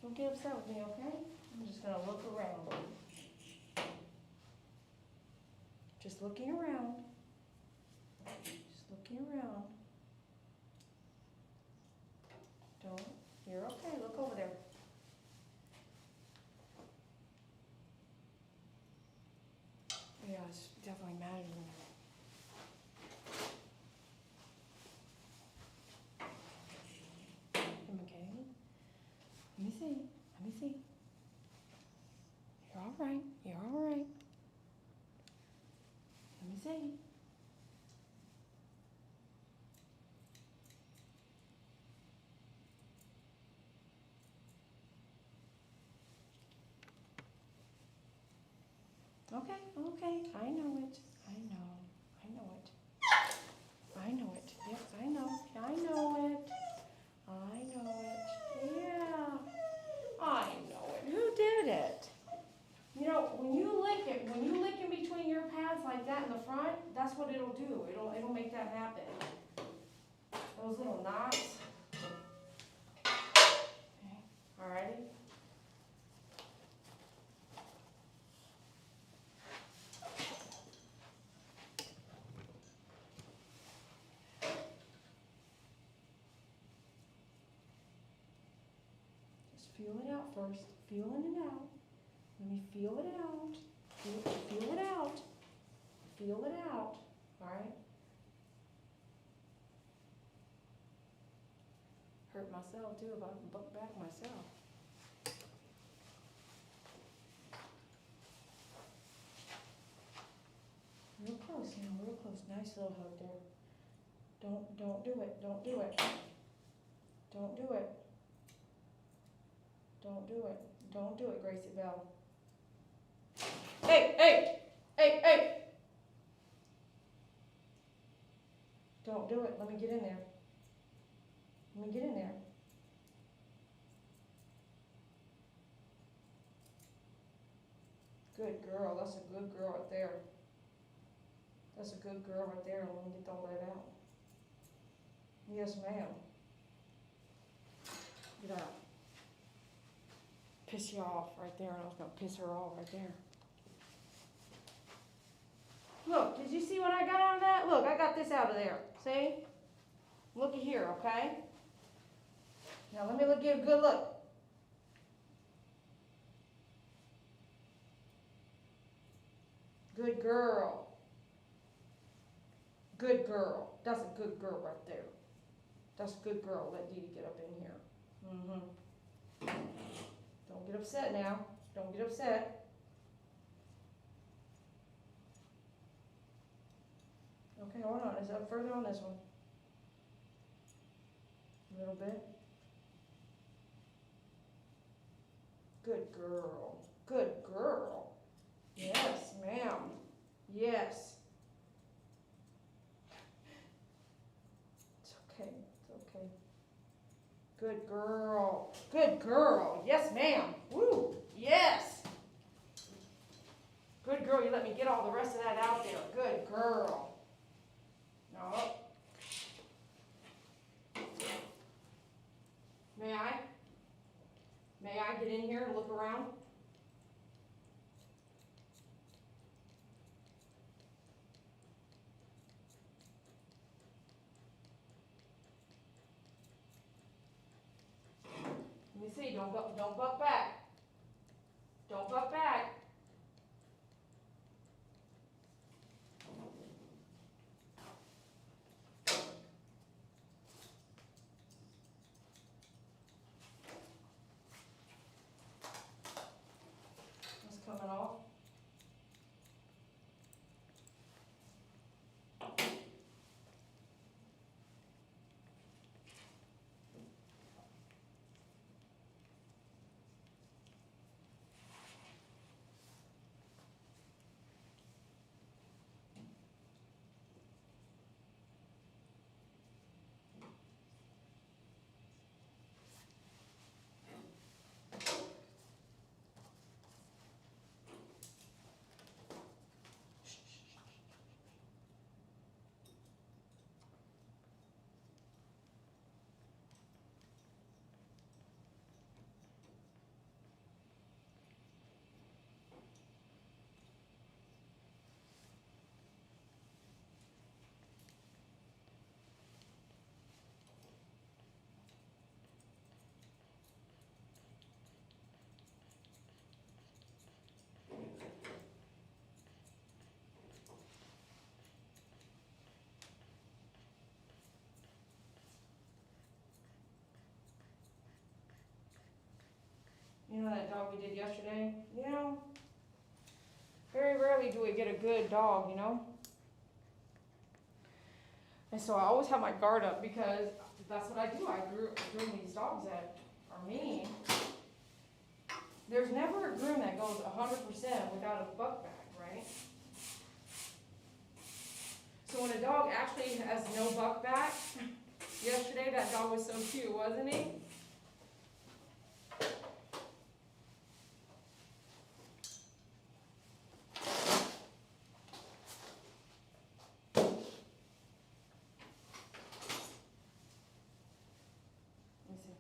[SPEAKER 1] Don't get upset with me, okay? I'm just gonna look around. Just looking around. Just looking around. Don't, you're okay, look over there. Yeah, it's definitely matted in there. Okay. Let me see. Let me see. You're all right. You're all right. Let me see. Okay, okay. I know it. I know. I know it. I know it. Yes, I know. I know it. I know it. Yeah. I know it. Who did it? You know, when you lick it, when you lick in between your pads like that in the front, that's what it'll do. It'll make that happen. Those little knots. Okay. Alrighty. Just feel it out first. Feeling it out. Let me feel it out. Feel it out. Feel it out. Alright? Hurt myself too if I buck back myself. Real close now, real close. Nice little hug there. Don't do it. Don't do it. Don't do it. Don't do it. Don't do it, Gracie Bell. Hey, hey, hey, hey. Don't do it. Let me get in there. Let me get in there. Good girl. That's a good girl right there. That's a good girl right there. Let me get all that out. Yes, ma'am. Get out. Piss you off right there, and I was going to piss her off right there. Look, did you see what I got out of that? Look, I got this out of there. See? Looky here, okay? Now let me give a good look. Good girl. Good girl. That's a good girl right there. That's a good girl. Let Dee Dee get up in here. Mm-hmm. Don't get upset now. Don't get upset. Okay, hold on. Is it up further on this one? A little bit. Good girl. Good girl. Yes, ma'am. Yes. It's okay. It's okay. Good girl. Good girl. Yes, ma'am. Woo. Yes. Good girl. You let me get all the rest of that out there. Good girl. No. May I? May I get in here and look around? Let me see. Don't buck back. Don't buck back. It's coming off. dog we did yesterday, you know, very rarely do we get a good dog, you know? And so I always have my guard up because that's what I do. I groom these dogs that are mean. There's never a groom that goes 100% without a buck back, right? So when a dog actually has no buck back, yesterday that dog was so cute, wasn't he? Let me see.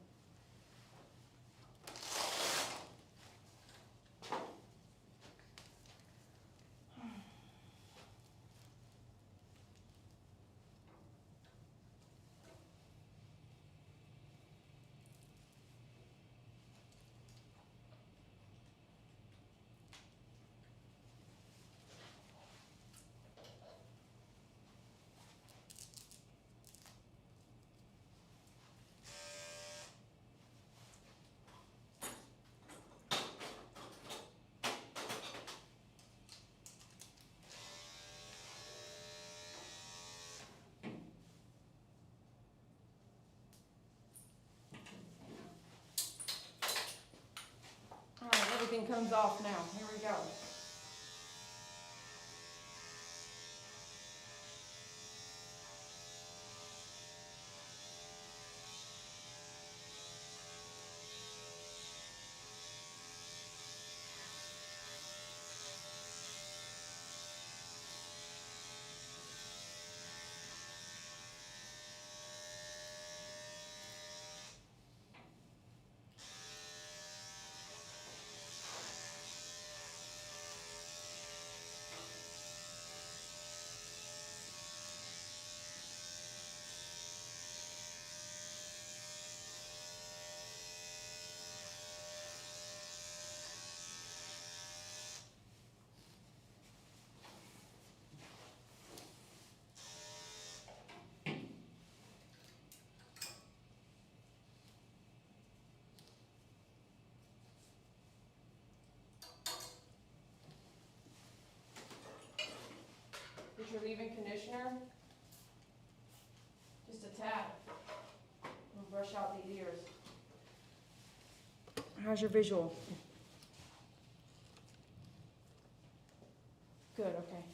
[SPEAKER 1] All right, everything comes off now. Here we go. Put your leave-in conditioner, just a tad, and brush out the ears. How's your visual? Good, okay.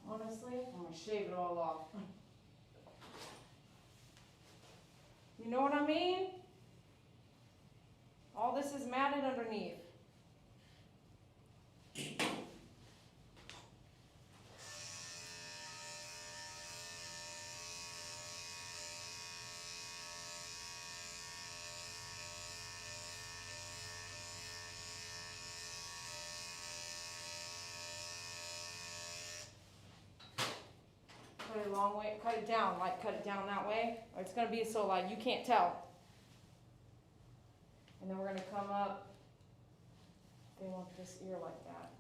[SPEAKER 1] Honestly, I'm gonna shave it all off. You know what I mean? All this is matted underneath. Cut it a long way, cut it down, like cut it down that way, or it's gonna be so like you can't tell. And then we're gonna come up, they want this ear like that.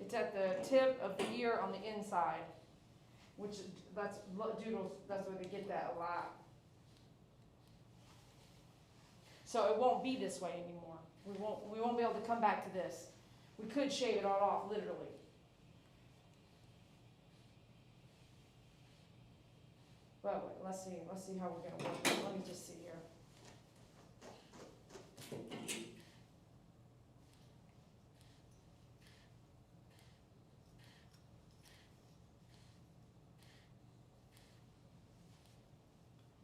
[SPEAKER 1] It's at the tip of the ear on the inside, which that's Doodles, that's where they get that a lot. So it won't be this way anymore. We won't be able to come back to this. We could shave it all off, literally. But let let's see how we're gonna work it. Let me just see here. Let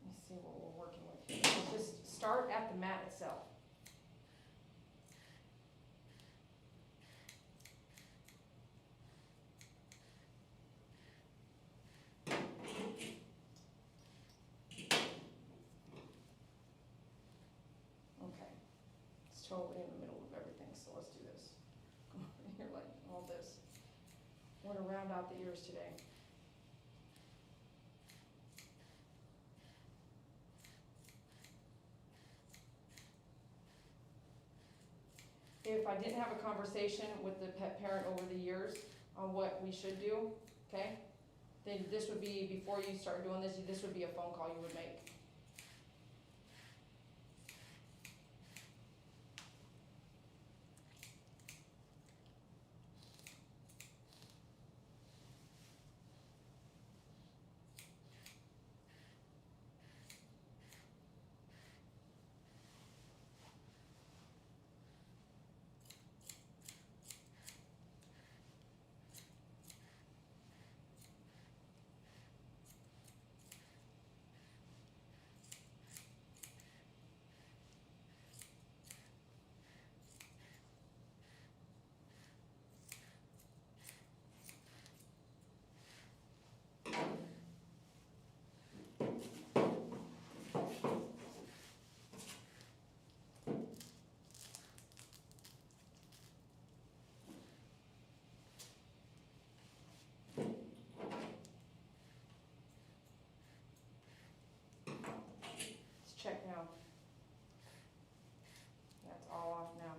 [SPEAKER 1] me see what we're working with here. We'll just start at the mat itself. Okay, it's totally in the middle of everything, so let's do this. Come over here like all this. We're gonna round out the ears today. If I didn't have a conversation with the pet parent over the years on what we should do, okay? Then this would be, before you start doing this would be a phone call you would make. Check now. That's all off now.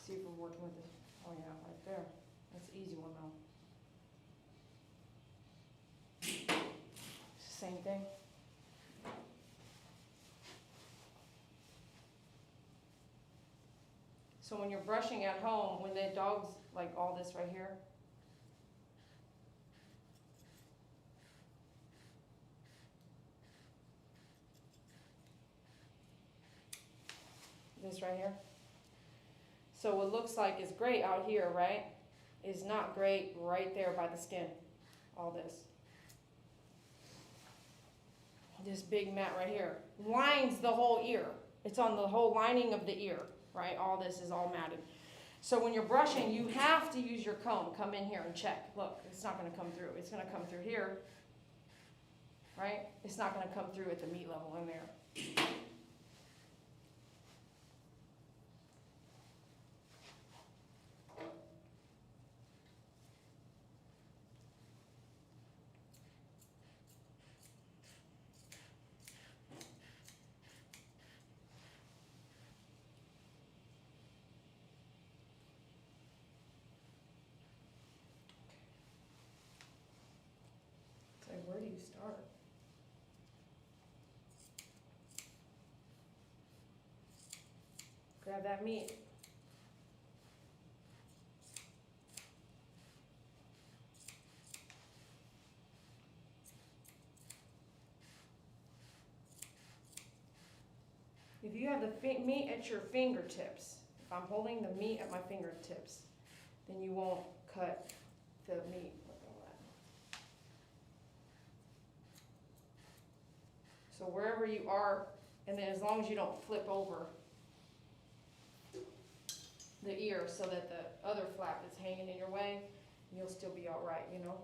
[SPEAKER 1] See if we're working with it. Oh yeah, right there. That's an easy one though. Same thing. So when you're brushing at home, when the dog's like all this right here, this right here. So what looks like is great out here, right, is not great right there by the skin. All this. This big mat right here lines the whole ear. It's on the whole lining of the ear, right? All this is all matted. So when you're brushing, you have to use your comb. Come in here and check. Look, it's not going to come through. It's going to come through here, right? It's not going to come through at the meat level in there. So where do you start? Grab that meat. If you have the meat at your fingertips, if I'm holding the meat at my fingertips, then you won't cut the meat. So wherever you are, and then as long as you don't flip over the ear so that the other flap is hanging in your way, you'll still be all right, you know?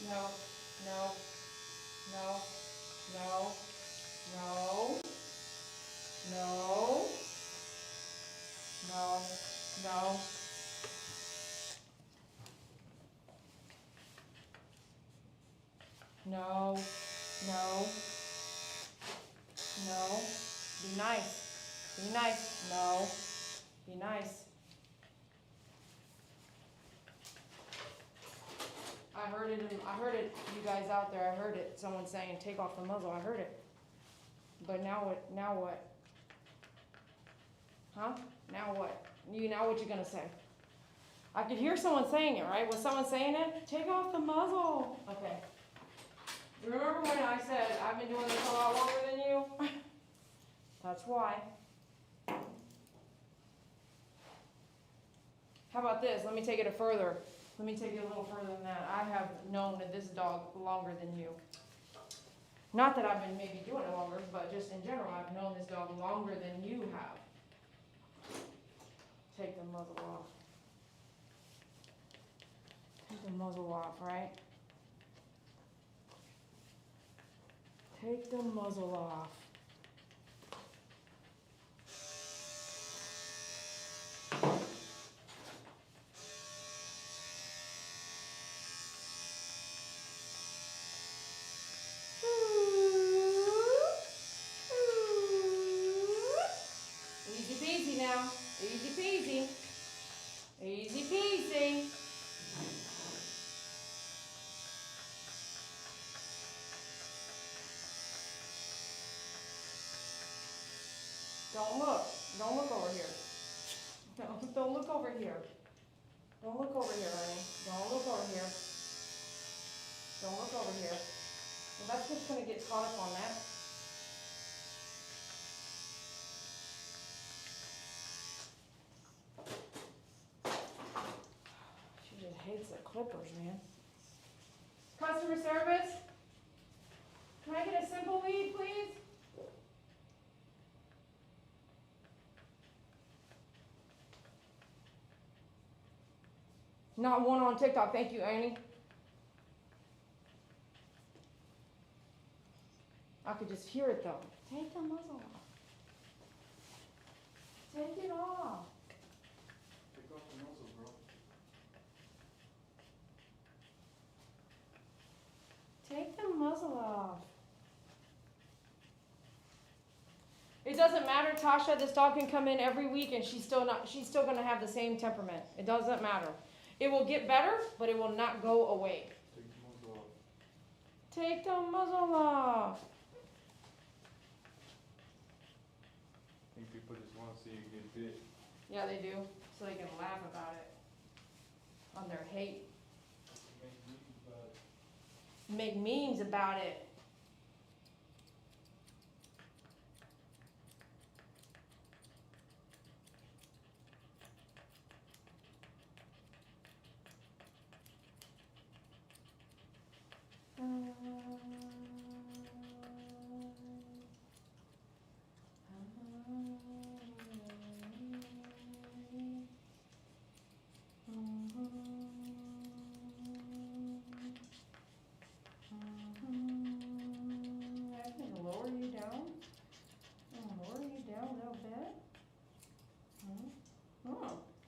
[SPEAKER 1] No, no, no, no, no, no, no, no. No, no, no. Be nice. Be nice. No. Be nice. I heard it, you guys out there, I heard it. Someone saying, take off the muzzle. I heard it. But now what? Huh? Now what? Now what you gonna say? I could hear someone saying it, right? Was someone saying it? Take off the muzzle. Okay. Remember when I said I've been doing this a lot longer than you? That's why. How about this? Let me take it further. Let me take it a little further than that. I have known this dog longer than you. Not that I've been maybe doing it longer, but just in general, I've known this dog longer than you have. Take the muzzle off. Take the muzzle off, right? Take the muzzle off. Easy peasy now. Easy peasy. Easy peasy. Don't look. Don't look over here. Don't look over here. Don't look over here, honey. Don't look over here. Don't look over here. Well, that's just going to get caught up on that. She just hates the clippers, man. Customer service? Can I get a simple lead, please? Not one on TikTok. Thank you, Annie. I could just hear it though. Take the muzzle off. Take it off.
[SPEAKER 2] Take off the muzzle, bro.
[SPEAKER 1] Take the muzzle off. It doesn't matter, Tasha. This dog can come in every week and she's still gonna have the same temperament. It doesn't matter. It will get better, but it will not go away.
[SPEAKER 2] Take the muzzle off.
[SPEAKER 1] Take the muzzle off.
[SPEAKER 2] I think people just want to see you get bit.
[SPEAKER 1] Yeah, they do. So they can laugh about it. On their hate. Make memes about it. Lower you down. Lower you down a little bit.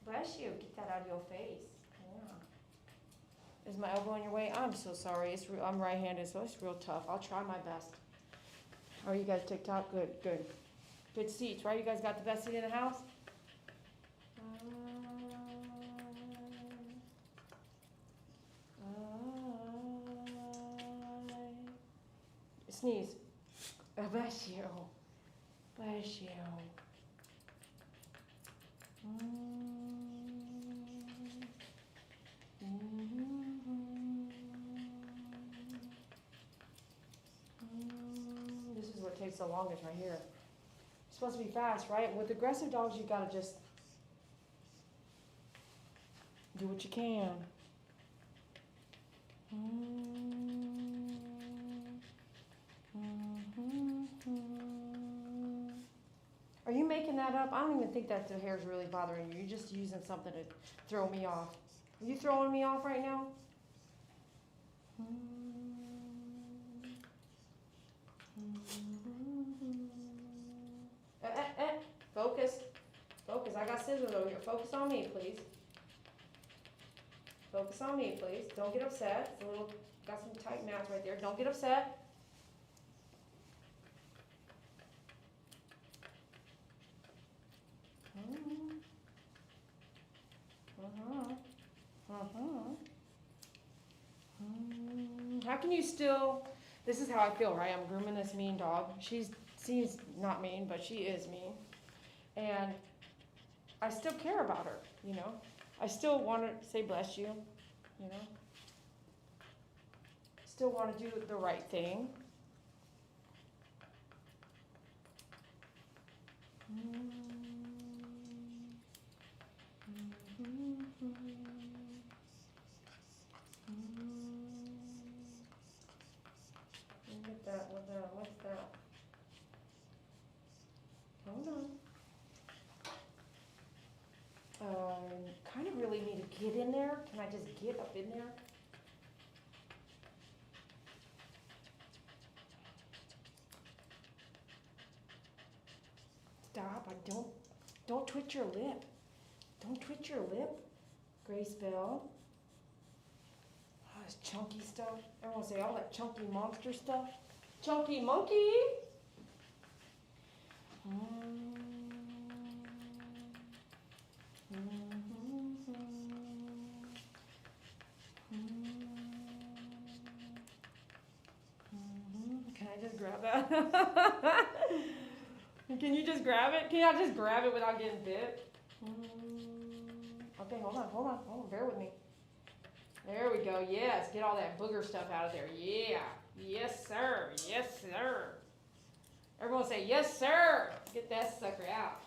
[SPEAKER 1] Bless you. Get that out of your face. Yeah. Is my elbow in your way? I'm so sorry. I'm right-handed, so it's real tough. I'll try my best. Are you guys TikTok? Good, good. Good seats, right? You guys got the best seat in the house? Sneeze. Bless you. Bless you. This is what takes the longest right here. It's supposed to be fast, right? With aggressive dogs, you gotta just do what you can. Are you making that up? I don't even think that the hair's really bothering you. You're just using something to throw me off. Are you throwing me off right now? scissors over here. Focus on me, please. Focus on me, please. Don't get upset. It's a little, got some tight mats right there. Don't get upset. How can you still, this is how I feel, right? I'm grooming this mean dog. She seems not mean, but she is mean. And I still care about her, you know. I still want to say bless you, you know. Still want to do the right thing. Look at that, what's that? Hold on. Kind of really need to get in there. Can I just get up in there? Stop, don't twitch your lip. Don't twitch your lip, Grace Bell. Oh, this chunky stuff. Everyone say all that chunky monster stuff. Chunky monkey. Can I just grab that? Can you just grab it? Can I just grab it without getting bit? Okay, hold on, bear with me. There we go, yes, get all that booger stuff out of there, yeah. Yes, sir, yes, sir. Everyone say, yes, sir. Get that sucker out.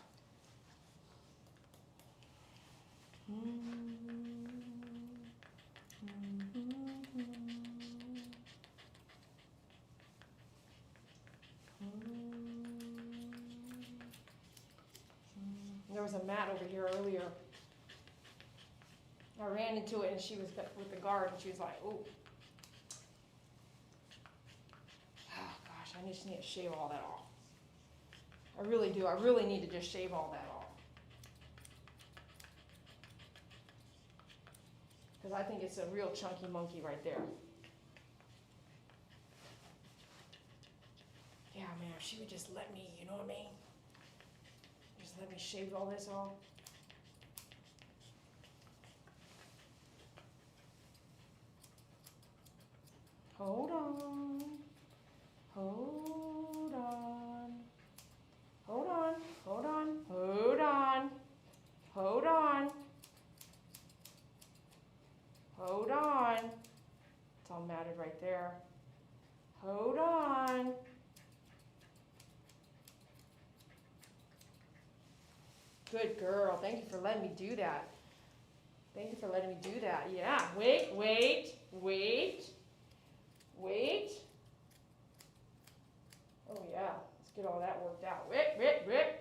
[SPEAKER 1] There was a mat over here earlier. I ran into it and she was with the guard and she was like, "Oh, gosh, I just need to shave all that off." I really do. I really need to just shave all that off. Because I think it's a real chunky monkey right there. Yeah, man, if she would just let me, you know what I mean? Just let me shave all this off. Hold on. Hold on. Hold on. Hold on. Hold on. Hold on. Hold on. It's all matted right there. Hold on. Good girl. Thank you for letting me do that. Thank you for letting me do that. Yeah. Wait, wait, wait, wait. Oh, yeah. Let's get all that worked out. Wait, wait, wait.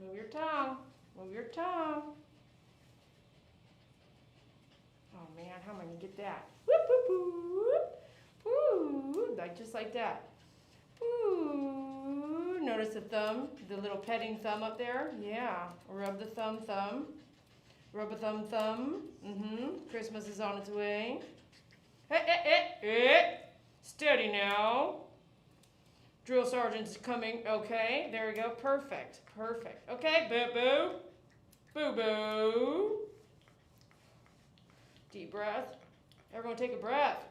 [SPEAKER 1] Move your tongue. Move your tongue. Oh, man. How am I going to get that? Whoop, whoop, whoop. Ooh, like just like that. Ooh, notice the thumb, the little petting thumb up there. Yeah, rub the thumb. Rub a thumb. Christmas is on its way. Hey. Steady now. Drill sergeant's coming. Okay, there we go. Perfect. Okay, boo-boo. Boo-boo. Deep breath. Everyone take a breath.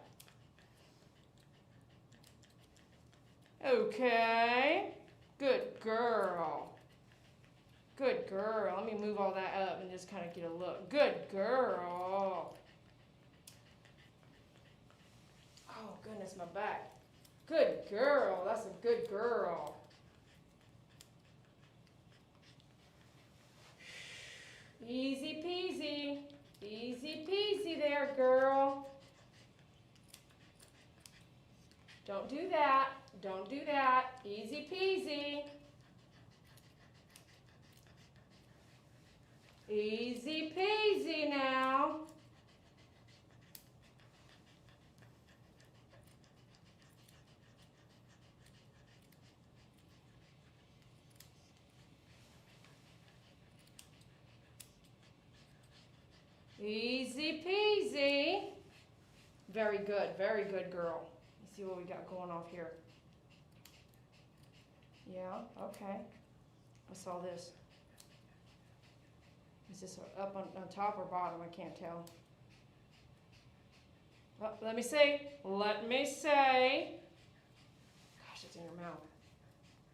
[SPEAKER 1] Okay. Good girl. Good girl. Let me move all that up and just kind of get a look. Good girl. Oh, goodness, my back. Good girl. That's a good girl. Easy peasy. Easy peasy there, girl. Don't do that. Don't do that. Easy peasy. Easy peasy now. Easy peasy. Very good girl. Let's see what we got going off here. Yeah, okay. What's all this? Is this up on top or bottom? I can't tell. Oh, let me see. Let me see. Gosh, it's in your mouth.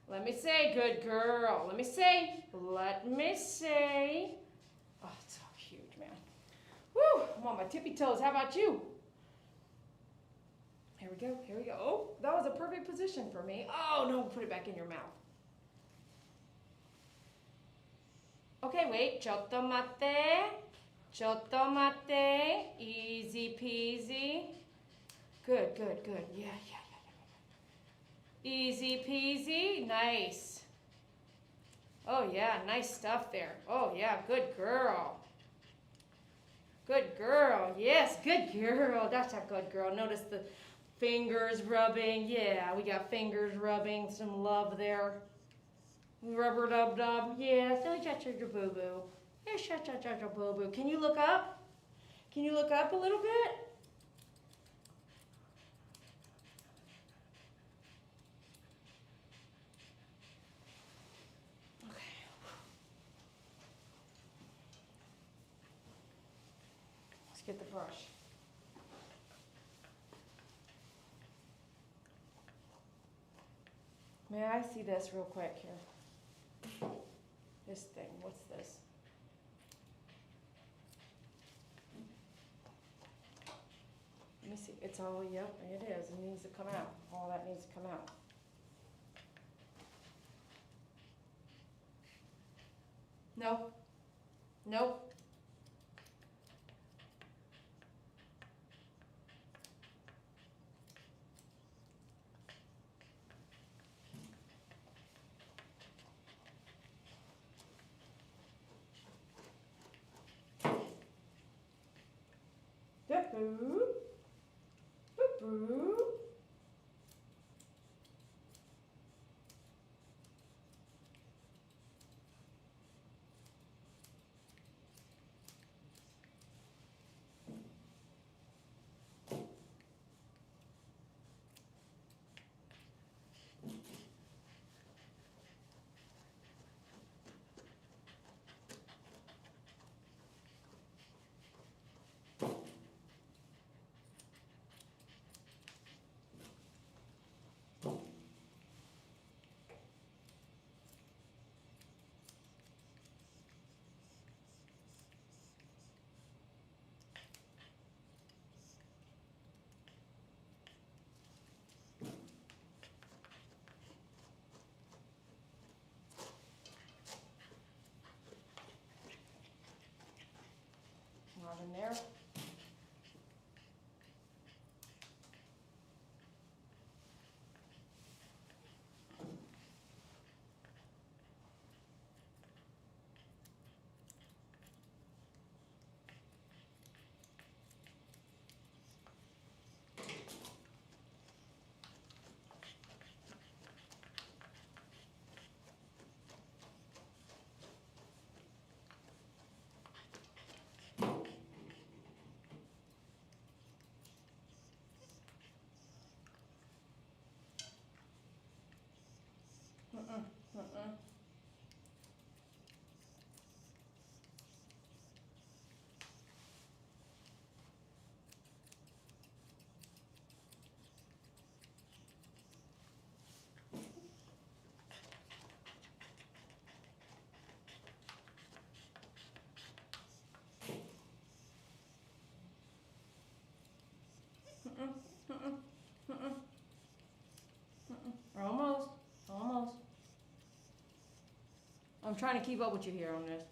[SPEAKER 1] Let me see. Good girl. Let me see. Let me see. Oh, it's so huge, man. Woo! I'm on my tippy toes. How about you? Here we go. Here we go. Oh, that was a perfect position for me. Oh, no. Put it back in your mouth. Okay, wait. Chotto mate. Chotto mate. Easy peasy. Good. Yeah. Easy peasy. Nice. Oh, yeah. Nice stuff there. Oh, yeah. Good girl. Good girl. Yes, good girl. That's a good girl. Notice the fingers rubbing. Yeah, we got fingers rubbing. Some love there. Rubber dub dub. Yes, oh, cha-cha-cha boo-boo. Yes, cha-cha-cha boo-boo. Can you look up? Can you look up a little bit? Okay. Let's get the brush. May I see this real quick here? This thing, what's this? Let me see, it's all, yep, it is, it needs to come out. All that needs to come out. No, nope. Boo, boo, boo. Not in there. Almost. I'm trying to keep up with you here on this.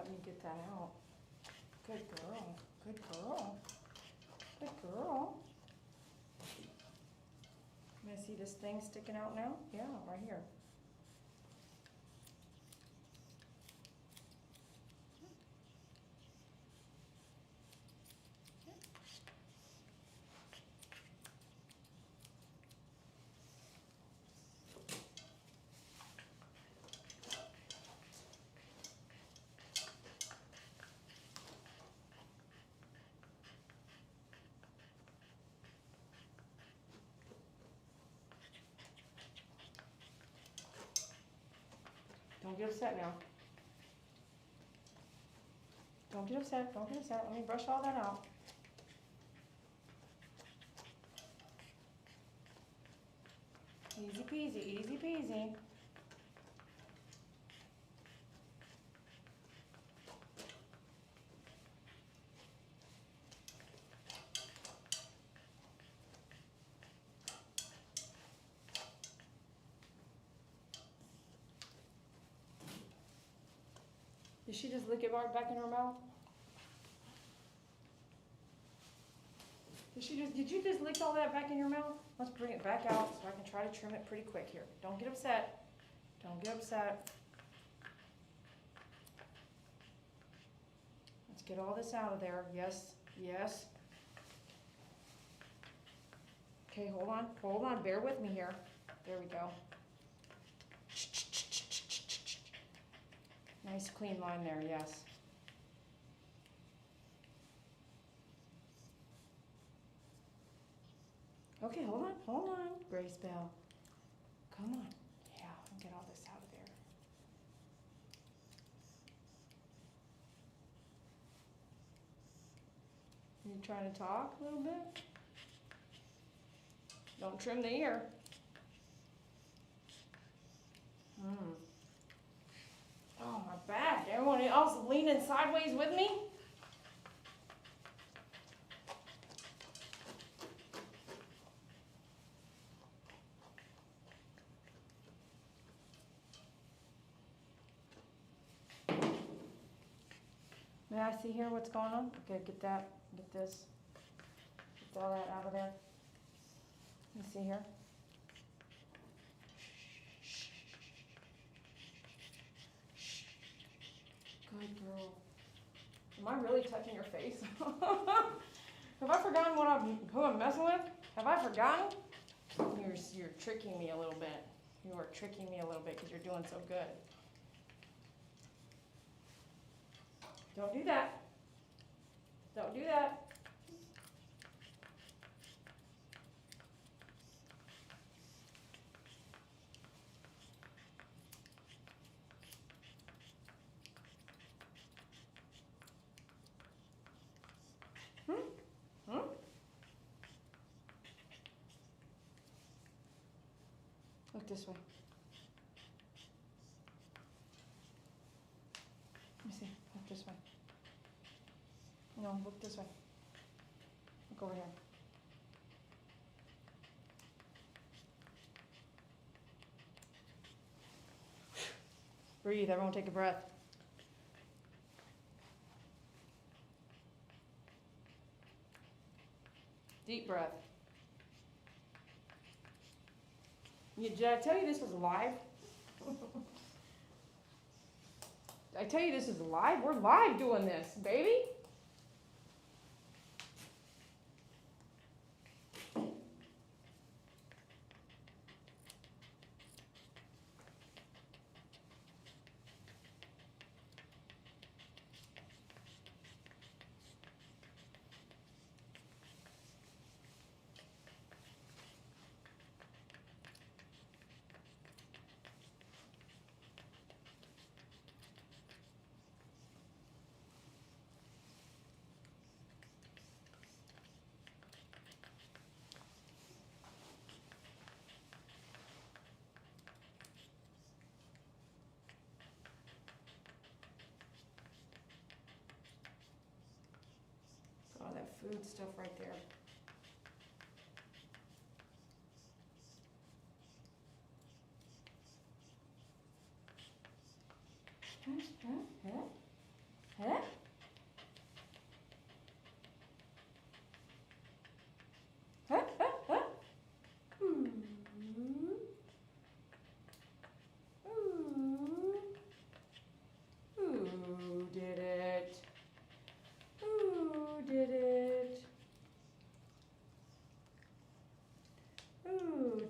[SPEAKER 1] let me get that out. Good girl. Good girl. Good girl. May I see this thing sticking out now? Yeah, right here. Don't get upset now. Don't get upset. Don't get upset. Let me brush all that out. Easy peasy, easy peasy. Did she just lick it right back in her mouth? Did you just lick all that back in your mouth? Let's bring it back out so I can try to trim it pretty quick here. Don't get upset. Don't get upset. Let's get all this out of there. Yes, yes. Okay, hold on, bear with me here. There we go. Nice clean line there, yes. Okay, hold on, Grace Bell. Come on. Yeah, I'll get all this out of there. You trying to talk a little bit? Don't trim the ear. Oh, my back. Everyone else leaning sideways with me? May I see here what's going on? Okay, get that, get this, get all that out of there. Let me see here. Good girl. Am I really touching your face? Have I forgotten who I'm messing with? Have I forgotten? You're tricking me a little bit. You are tricking me a little bit because you're doing so good. Don't do that. Don't do that. Look this way. Let me see. Look this way. No, look this way. Look over here. Breathe. Everyone take a breath. Deep breath. Did I tell you this was live? Did I tell you this is live? We're live doing this, baby. All that food stuff right there.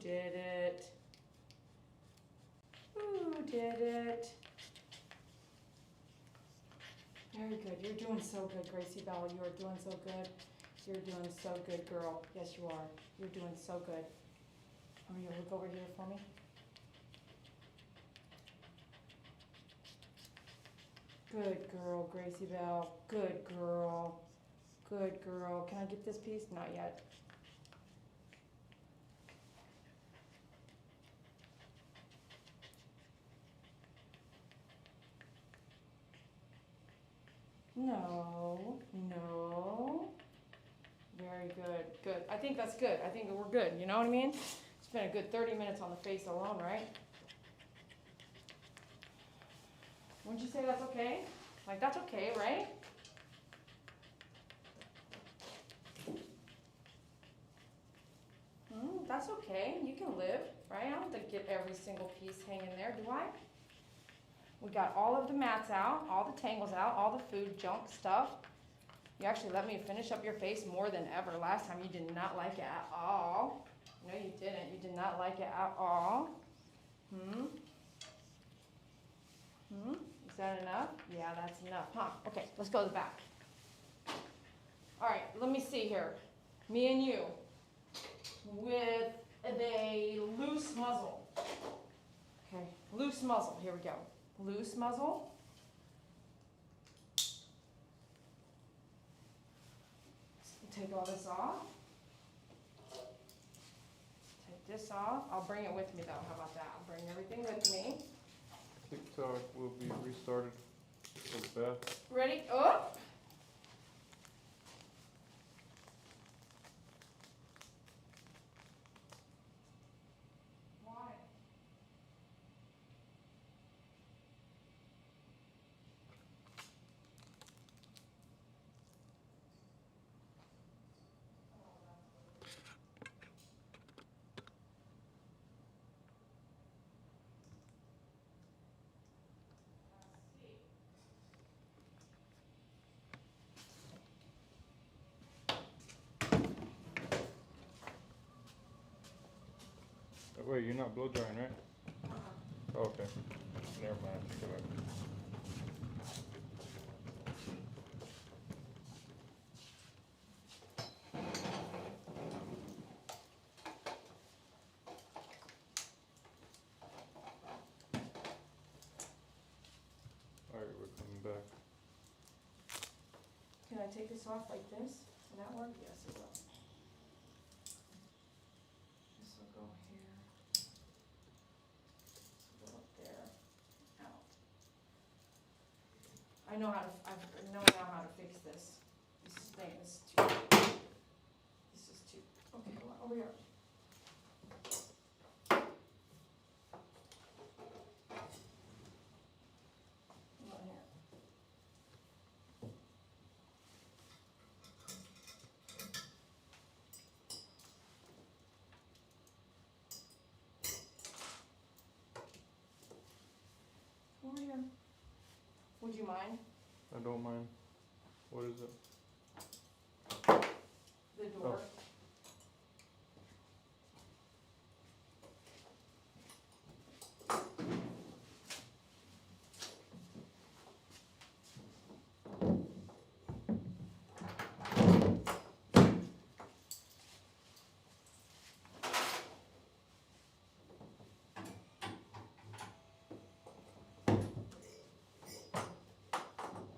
[SPEAKER 1] did it? Who did it? Very good. You're doing so good, Gracie Bell. You are doing so good. You're doing so good, girl. Yes, you are. You're doing so good. Oh, you look over here for me? Good girl, Gracie Bell. Good girl. Good girl. Can I get this piece? Not yet. No, no. Very good, good. I think that's good. I think we're good, you know what I mean? It's been a good 30 minutes on the face alone, right? Wouldn't you say that's okay? Like, that's okay, right? That's okay. You can live, right? I don't have to get every single piece hanging there, do I? We got all of the mats out, all the tangles out, all the food, junk stuff. You actually let me finish up your face more than ever. Last time you did not like it at all. No, you didn't. You did not like it at all. Is that enough? Yeah, that's enough, huh? Okay, let's go to the back. All right, let me see here. Me and you with a loose muzzle. Okay, loose muzzle. Here we go. Loose muzzle. Take all this off. Take this off. I'll bring it with me though. How about that? I'll bring everything with me.
[SPEAKER 2] TikTok will be restarted for the bath.
[SPEAKER 1] Ready? Oh! Why?
[SPEAKER 2] Oh, wait, you're not blow drying, right? Oh, okay. Never mind. Go back. Alright, we're coming back.
[SPEAKER 1] Can I take this off like this? Will that work? Yes, it will. This will go here. This will go up there. Out. I know now how to fix this. This thing is too. This is too. Okay, hold on, over here. Come on here. Over here. Would you mind?
[SPEAKER 2] I don't mind. What is it?
[SPEAKER 1] The door.
[SPEAKER 2] Oh.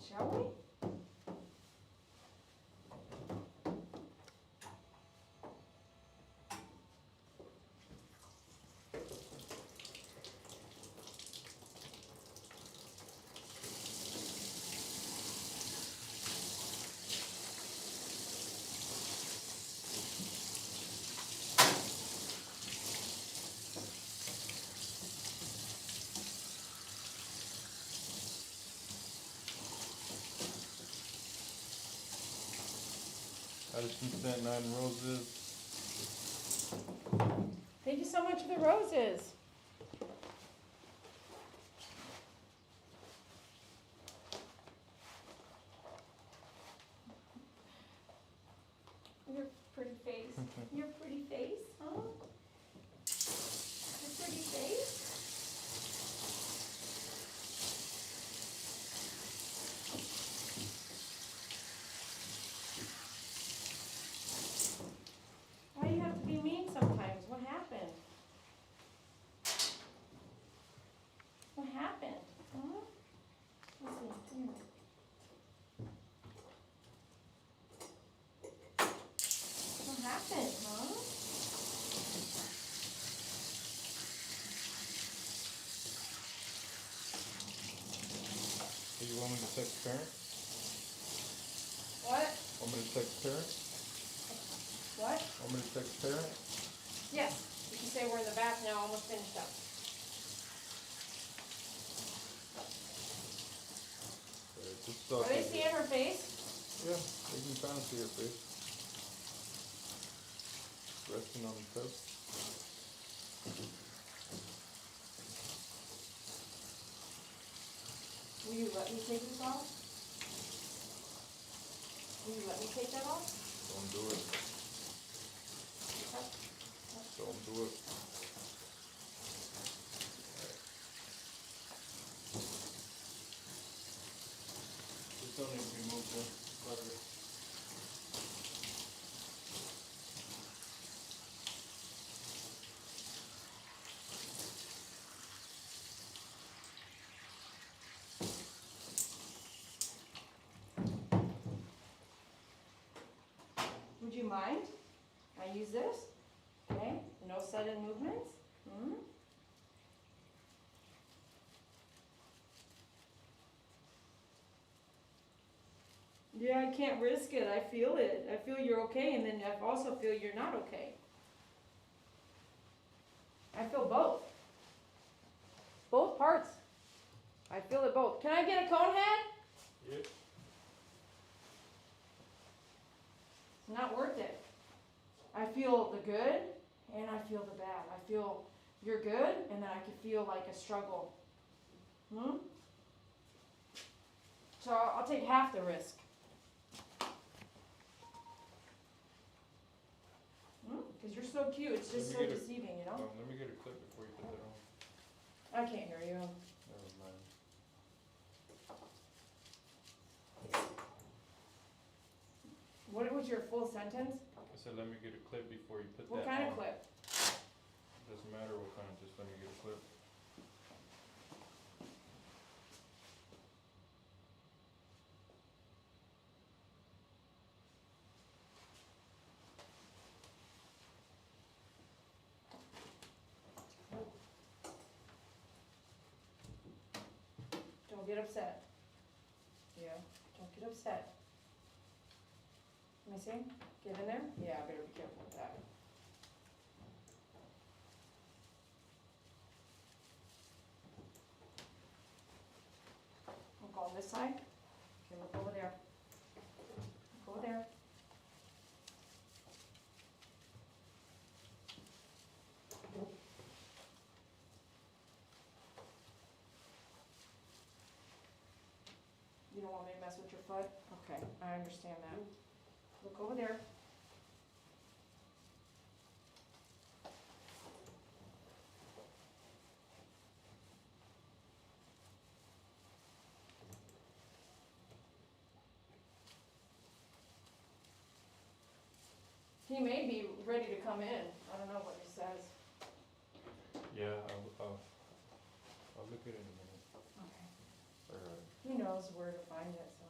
[SPEAKER 1] Shall we?
[SPEAKER 2] Addison sent 9 roses.
[SPEAKER 1] Thank you so much for the roses. Your pretty face. Your pretty face, huh?
[SPEAKER 2] You want me to text parent?
[SPEAKER 1] What?
[SPEAKER 2] Want me to text parent?
[SPEAKER 1] What?
[SPEAKER 2] Want me to text parent?
[SPEAKER 1] Yes. You can say we're in the bath now, almost finished up.
[SPEAKER 2] Just
[SPEAKER 1] Are they seeing her face?
[SPEAKER 2] Yeah, they can kind of see her face. Resting on the tub.
[SPEAKER 1] Will you let me take this off? Will you let me take that off?
[SPEAKER 2] Don't do it. Don't do it. Just don't need to remove the butter.
[SPEAKER 1] Would you mind? I use this. Okay. No sudden movements. Hmm? Yeah, I can't risk it. I feel it. I feel you're okay, and then I also feel you're not okay. I feel both. Both parts. I feel it both. Can I get a cone head?
[SPEAKER 2] Yep.
[SPEAKER 1] It's not worth it. I feel the good and I feel the bad. I feel you're good, and then I can feel like a struggle. Hmm? So I'll take half the risk. Because you're so cute. It's just so deceiving, you know?
[SPEAKER 2] Let me get a clip before you put that on.
[SPEAKER 1] I can't hear you.
[SPEAKER 2] Never mind.
[SPEAKER 1] What was your full sentence?
[SPEAKER 2] I said let me get a clip before you put
[SPEAKER 1] What
[SPEAKER 2] that
[SPEAKER 1] kind
[SPEAKER 2] on.
[SPEAKER 1] of clip?
[SPEAKER 2] Doesn't matter what kind, just let me get a clip.
[SPEAKER 1] Don't get upset. Yeah, don't get upset. Let me see. Get in there? Yeah, I better be careful with that. Look on this side. Okay, look over there. Look over there. You don't want me to mess with your foot? Okay, I understand that. Look over there. He may be ready to come in. I don't know what he says.
[SPEAKER 2] Yeah, I'll look at it in a minute.
[SPEAKER 1] Okay.
[SPEAKER 2] Alright.
[SPEAKER 1] He knows where to find it, so.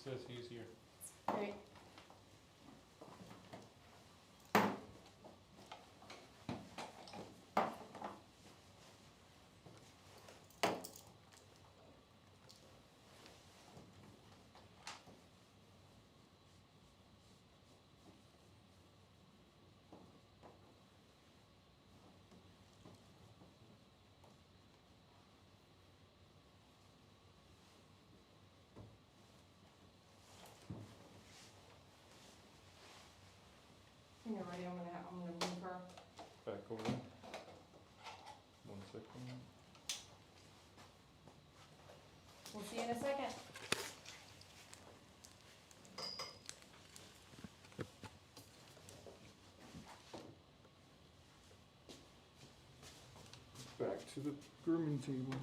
[SPEAKER 2] says he's here.
[SPEAKER 1] Great. When you're ready, I'm gonna move her.
[SPEAKER 2] Back over there. 1 second.
[SPEAKER 1] We'll see you in a second.
[SPEAKER 2] Back to the grooming table.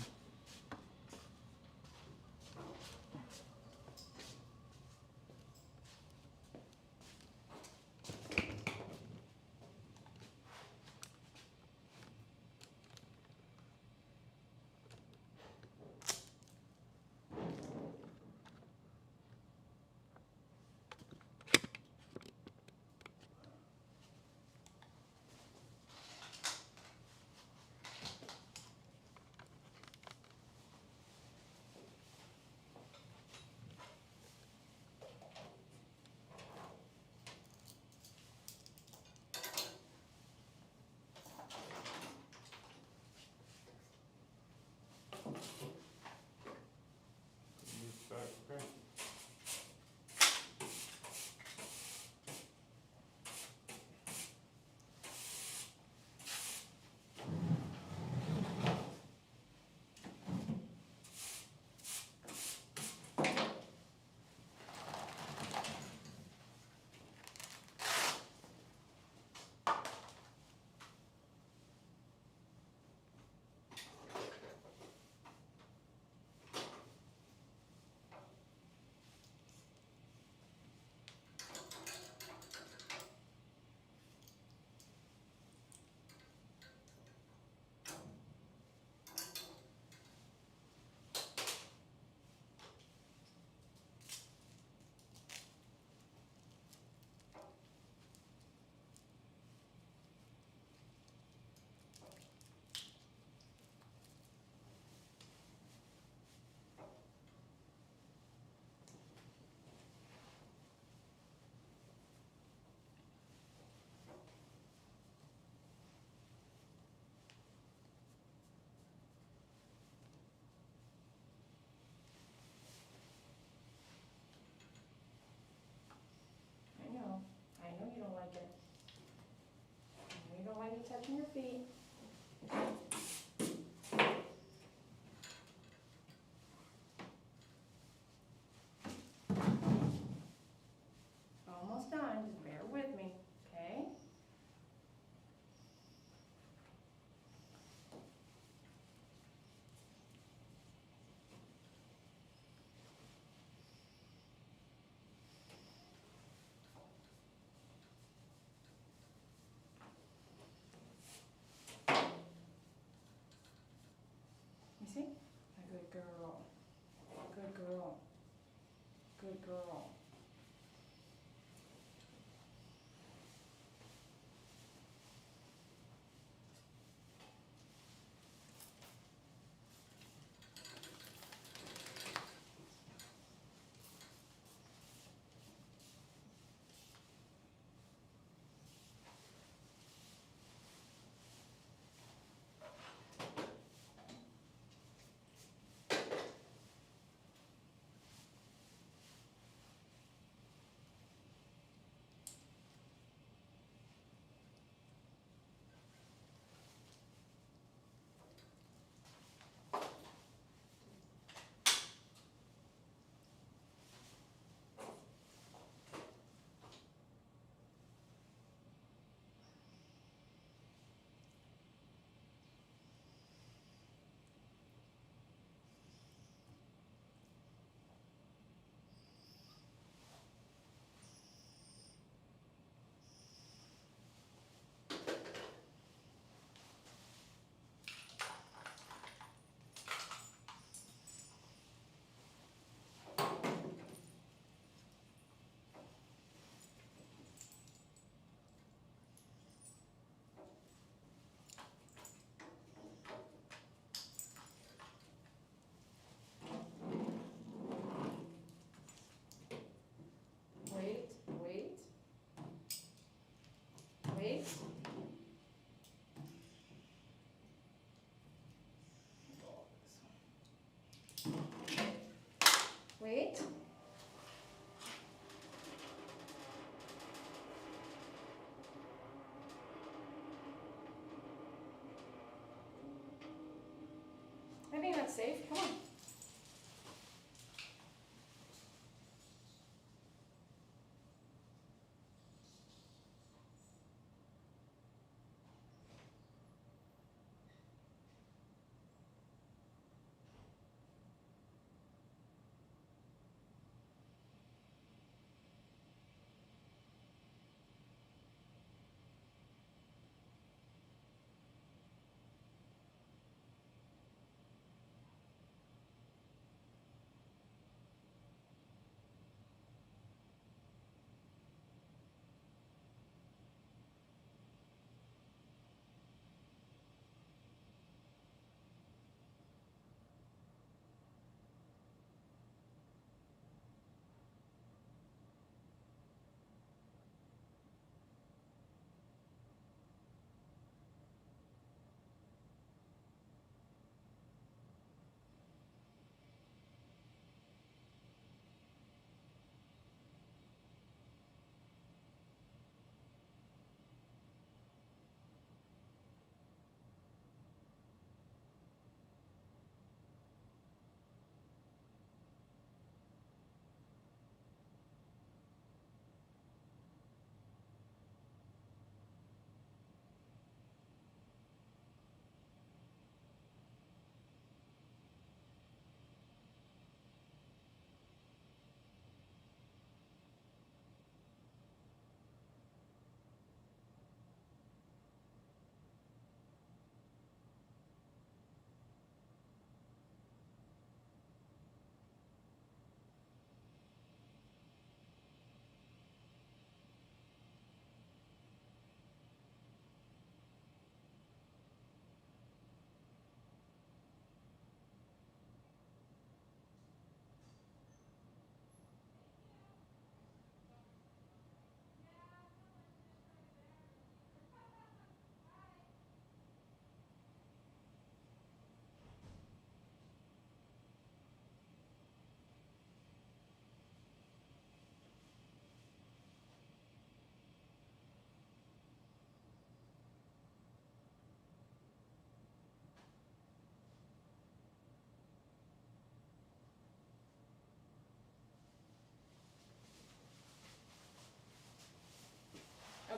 [SPEAKER 1] That's safe. Come on.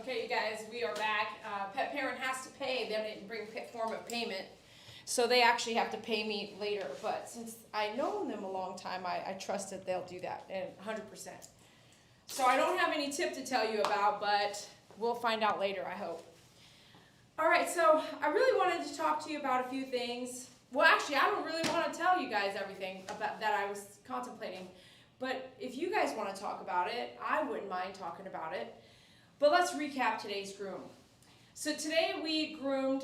[SPEAKER 1] Okay, you guys, we are back. Pet parent has to pay. They didn't bring form of payment, so they actually have to pay me later. But since I know them a long time, I trust that they'll do that, and 100%. So I don't have any tip to tell you about, but we'll find out later, I hope. All right, so I really wanted to talk to you about a few things. Well, actually, I don't really want to tell you guys everything about that I was contemplating. But if you guys want to talk about it, I wouldn't mind talking about it. But let's recap today's groom. So today we groomed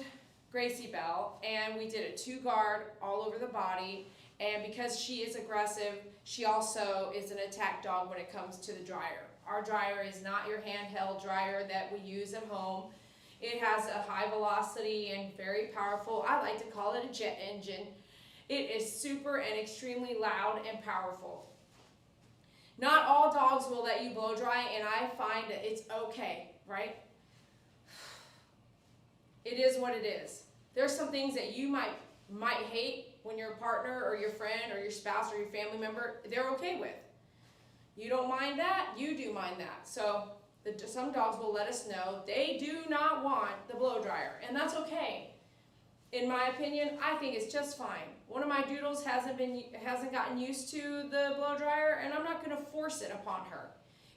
[SPEAKER 1] Gracie Belle, and we did a 2-guard all over the body. And because she is aggressive, she also is an attack dog when it comes to the dryer. Our dryer is not your handheld dryer that we use at home. It has a high velocity and very powerful, I like to call it a jet engine. It is super and extremely loud and powerful. Not all dogs will let you blow dry, and I find that it's okay, right? It is what it is. There's some things that you might hate when your partner or your friend or your spouse or your family member, they're okay with. You don't mind that, you do mind that. So some dogs will let us know they do not want the blow dryer, and that's okay. In my opinion, I think it's just fine. One of my Doodles hasn't gotten used to the blow dryer, and I'm not going to force it upon her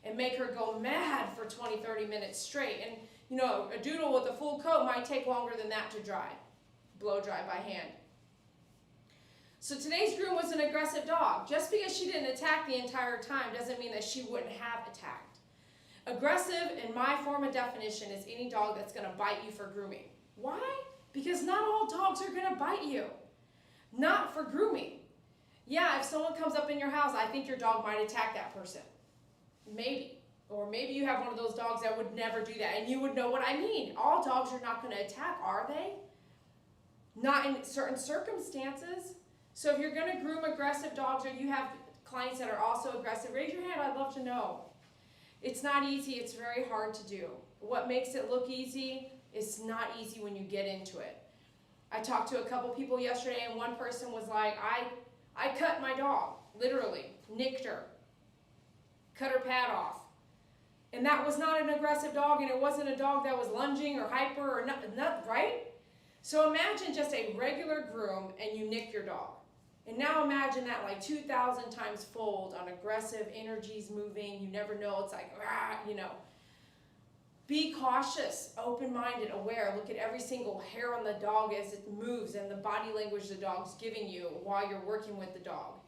[SPEAKER 1] and make her go mad for 20-30 minutes straight. And you know, a Doodle with a full coat might take longer than that to blow dry by hand. So today's groom was an aggressive dog. Just because she didn't attack the entire time doesn't mean that she wouldn't have attacked. Aggressive, in my form of definition, is any dog that's going to bite you for grooming. Why? Because not all dogs are going to bite you. Not for grooming. Yeah, if someone comes up in your house, I think your dog might attack that person. Maybe. Or maybe you have one of those dogs that would never do that, and you would know what I mean. All dogs are not going to attack, are they? Not in certain circumstances. So if you're going to groom aggressive dogs, or you have clients that are also aggressive, raise your hand. I'd love to know. It's not easy. It's very hard to do. What makes it look easy is not easy when you get into it. I talked to a couple people yesterday, and one person was like, I cut my dog, literally, nicked her, cut her pad off. And that was not an aggressive dog, and it wasn't a dog that was lunging or hyper or not, right? So imagine just a regular groom and you nick your dog. And now imagine that like 2,000 times fold on aggressive, energies moving, you never know, it's like, rah, you know. Be cautious, open-minded, aware. Look at every single hair on the dog as it moves and the body language the dog's giving you while you're working with the dog.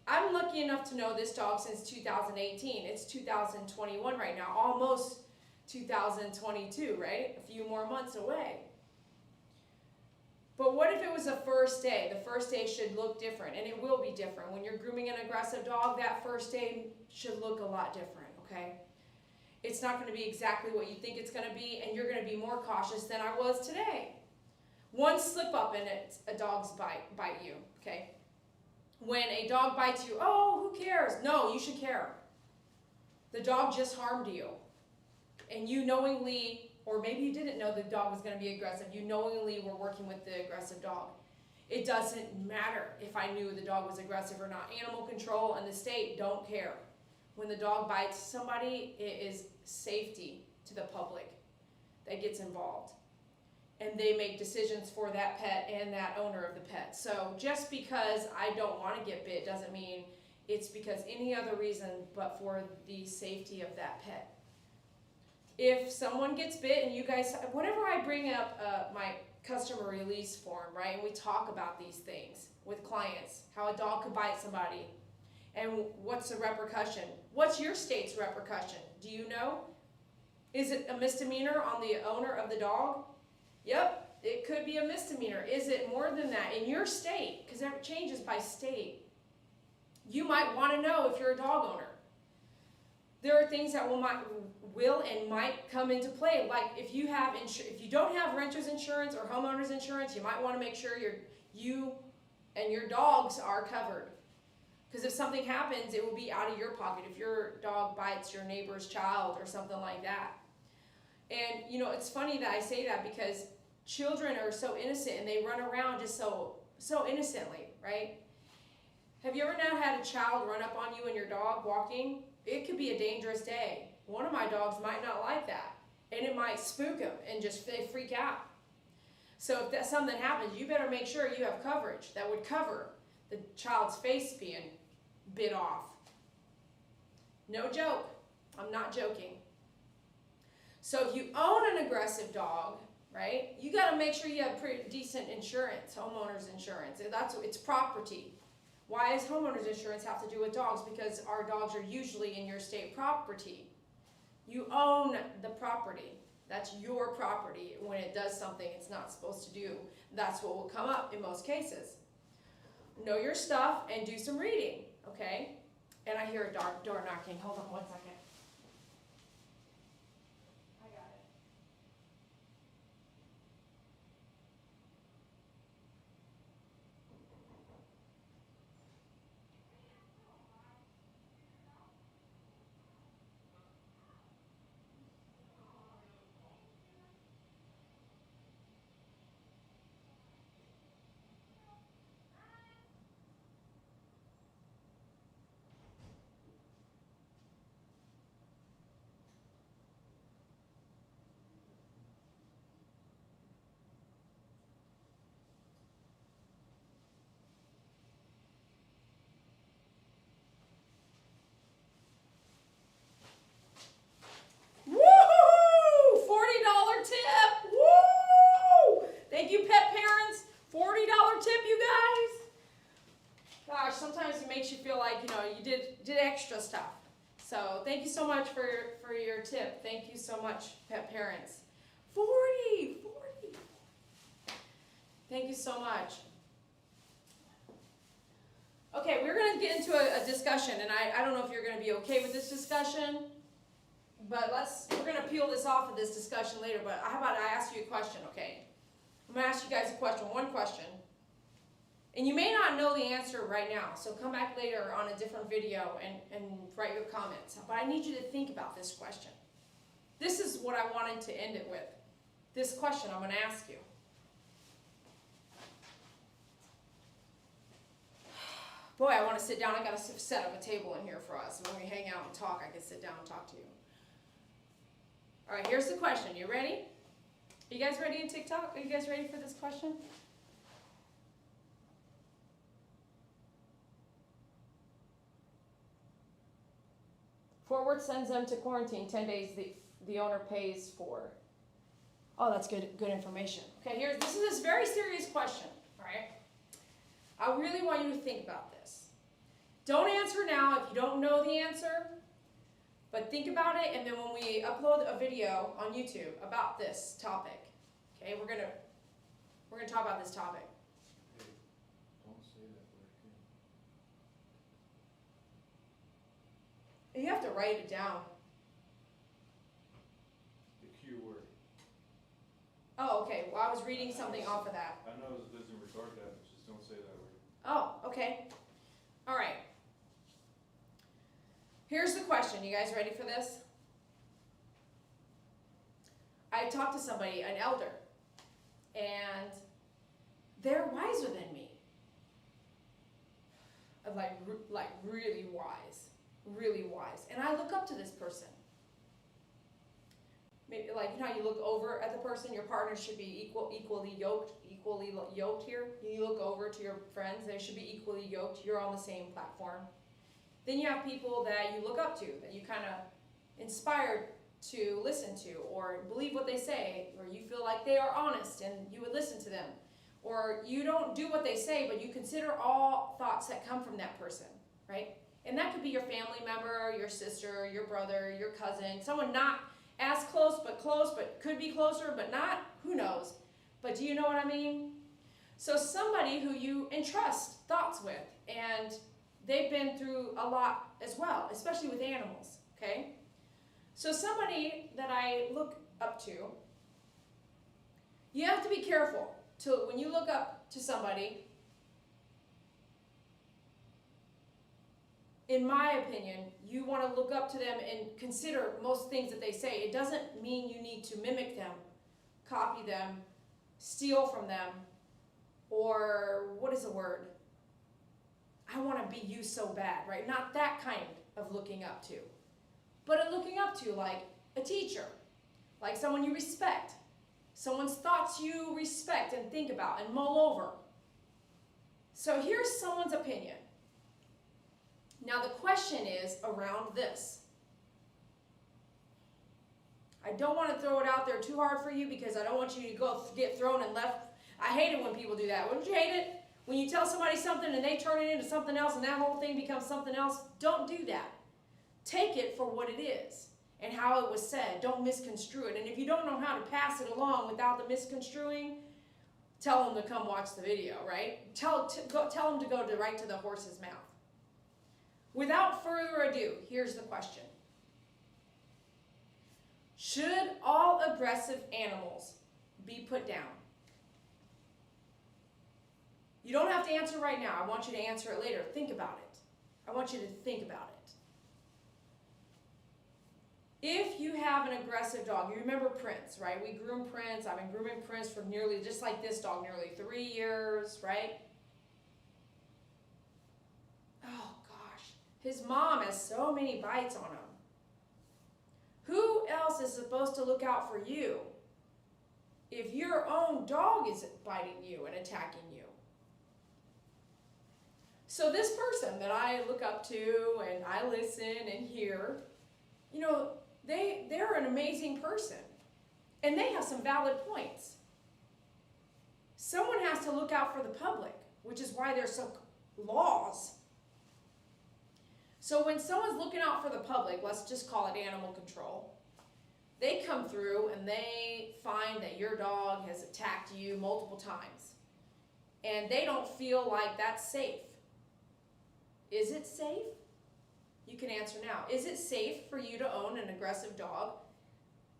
[SPEAKER 1] I'm lucky enough to know this dog since 2018. It's 2021 right now, almost 2022, right? A few more months away. But what if it was the first day? The first day should look different, and it will be different. When you're grooming an aggressive dog, that first day should look a lot different, okay? It's not going to be exactly what you think it's going to be, and you're going to be more cautious than I was today. One slip up and it's a dog's bite you, okay? When a dog bites you, oh, who cares? No, you should care. The dog just harmed you. And you knowingly, or maybe you didn't know the dog was going to be aggressive, you knowingly were working with the aggressive dog. It doesn't matter if I knew the dog was aggressive or not. Animal control and the state don't care. When the dog bites somebody, it is safety to the public that gets involved. And they make decisions for that pet and that owner of the pet. So just because I don't want to get bit doesn't mean it's because any other reason but for the safety of that pet. If someone gets bit and you guys, whenever I bring up my customer release form, right, and we talk about these things with clients, how a dog could bite somebody, and what's the repercussion? What's your state's repercussion? Do you know? Is it a misdemeanor on the owner of the dog? Yep, it could be a misdemeanor. Is it more than that? In your state, because it changes by state, you might want to know if you're a dog owner. There are things that will and might come into play. Like if you don't have renter's insurance or homeowner's insurance, you might want to make sure you and your dogs are covered. Because if something happens, it will be out of your pocket. If your dog bites your neighbor's child or something like that. And you know, it's funny that I say that because children are so innocent and they run around just so innocently, right? Have you ever now had a child run up on you and your dog walking? It could be a dangerous day. One of my dogs might not like that, and it might spook them and they freak out. So if something happens, you better make sure you have coverage that would cover the child's face being bit off. No joke. I'm not joking. So if you own an aggressive dog, right, you got to make sure you have pretty decent insurance, homeowner's insurance. It's property. Why does homeowner's insurance have to do with dogs? Because our dogs are usually in your state property. You own the property. That's your property. When it does something it's not supposed to do, that's what will come up in most cases. Know your stuff and do some reading, okay? And I hear a door knocking. Hold on one second. I got it. Thank you, pet parents. $40 tip, you guys. Gosh, sometimes it makes you feel like, you know, you did extra stuff. So thank you so much for your tip. Thank you so much, pet parents. 40. Thank you so much. Okay, we're going to get into a discussion, and I don't know if you're going to be okay with this discussion, but we're going to peel this off of this discussion later, but how about I ask you a question, okay? I'm going to ask you guys one question. And you may not know the answer right now, so come back later on a different video and write your comments. But I need you to think about this question. This is what I wanted to end it with. This question I'm going to ask you. Boy, I want to sit down. I got to set up a table in here for us. When we hang out and talk, I can sit down and talk to you. All right, here's the question. You ready? Are you guys ready in TikTok? Are you guys ready for this question? Forward sends them to quarantine 10 days the owner pays for. Oh, that's good information. Okay, this is this very serious question, all right? I really want you to think about this. Don't answer now if you don't know the answer, but think about it, and then when we upload a video on YouTube about this topic, okay, we're gonna talk about this topic.
[SPEAKER 2] Hey, don't say that word.
[SPEAKER 1] You have to write it down.
[SPEAKER 2] The Q word.
[SPEAKER 1] Oh, okay. Well, I was reading something off of that.
[SPEAKER 2] I know it doesn't record that, but just don't say that word.
[SPEAKER 1] Oh, okay. All right. Here's the question. You guys ready for this? I talked to somebody, an elder, and they're wiser than me. Like really wise. Really wise. And I look up to this person. Maybe like, you know how you look over at the person, your partner should be equally yoked here. You look over to your friends, they should be equally yoked. You're on the same platform. Then you have people that you look up to, that you kind of inspired to listen to, or believe what they say, or you feel like they are honest and you would listen to them. Or you don't do what they say, but you consider all thoughts that come from that person, right? And that could be your family member, your sister, your brother, your cousin, someone not as close, but could be closer, but not, who knows? But do you know what I mean? So somebody who you entrust thoughts with, and they've been through a lot as well, especially with animals, okay? So somebody that I look up to, you have to be careful when you look up to somebody. In my opinion, you want to look up to them and consider most things that they say. It doesn't mean you need to mimic them, copy them, steal from them, or what is the word? I want to be you so bad, right? Not that kind of looking up to. But a looking up to like a teacher, like someone you respect, someone's thoughts you respect and think about and mull over. So here's someone's opinion. Now the question is around this. I don't want to throw it out there too hard for you because I don't want you to go get thrown and left. I hate it when people do that. Wouldn't you hate it? When you tell somebody something and they turn it into something else and that whole thing becomes something else. Don't do that. Take it for what it is and how it was said. Don't misconstrue it. And if you don't know how to pass it along without the misconstruing, tell them to come watch the video, right? Tell them to go right to the horse's mouth. Without further ado, here's the question. Should all aggressive animals be put down? You don't have to answer right now. I want you to answer it later. Think about it. I want you to think about it. If you have an aggressive dog, you remember Prince, right? We groom Prince. I've been grooming Prince for nearly, just like this dog, nearly 3 years, right? Oh, gosh. His mom has so many bites on him. Who else is supposed to look out for you if your own dog is biting you and attacking you? So this person that I look up to and I listen and hear, you know, they're an amazing person. And they have some valid points. Someone has to look out for the public, which is why there's some laws. So when someone's looking out for the public, let's just call it animal control, they come through and they find that your dog has attacked you multiple times. And they don't feel like that's safe. Is it safe? You can answer now. Is it safe for you to own an aggressive dog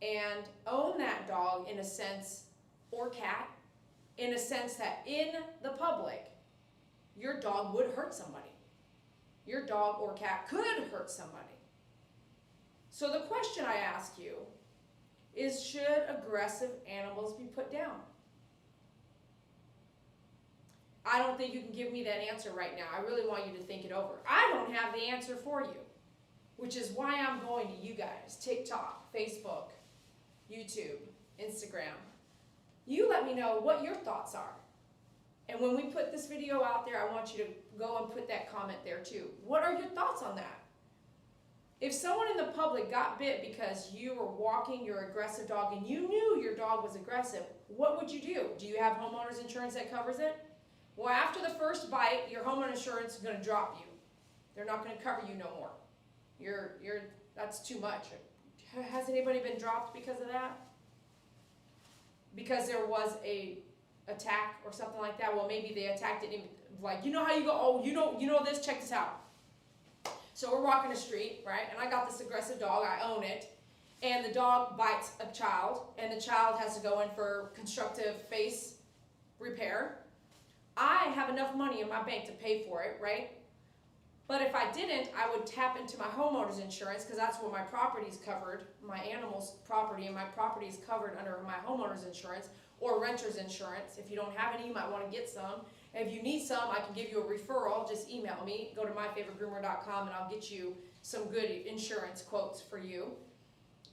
[SPEAKER 1] and own that dog in a sense, or cat, in a sense that in the public, your dog would hurt somebody? Your dog or cat could hurt somebody. So the question I ask you is, should aggressive animals be put down? I don't think you can give me that answer right now. I really want you to think it over. I don't have the answer for you, which is why I'm going to you guys. TikTok, Facebook, YouTube, Instagram. You let me know what your thoughts are. And when we put this video out there, I want you to go and put that comment there too. What are your thoughts on that? If someone in the public got bit because you were walking your aggressive dog and you knew your dog was aggressive, what would you do? Do you have homeowners insurance that covers it? Well, after the first bite, your homeowner insurance is going to drop you. They're not going to cover you no more. That's too much. Has anybody been dropped because of that? Because there was a attack or something like that? Well, maybe they attacked it, like, you know how you go, oh, you know this, check this out. So we're walking the street, right, and I got this aggressive dog, I own it, and the dog bites a child, and the child has to go in for constructive face repair. I have enough money in my bank to pay for it, right? But if I didn't, I would tap into my homeowner's insurance, because that's what my property's covered, my animal's property, and my property is covered under my homeowner's insurance, or renter's insurance. If you don't have any, you might want to get some. And if you need some, I can give you a referral. Just email me. Go to myfavoritegroomer.com and I'll get you some good insurance quotes for you.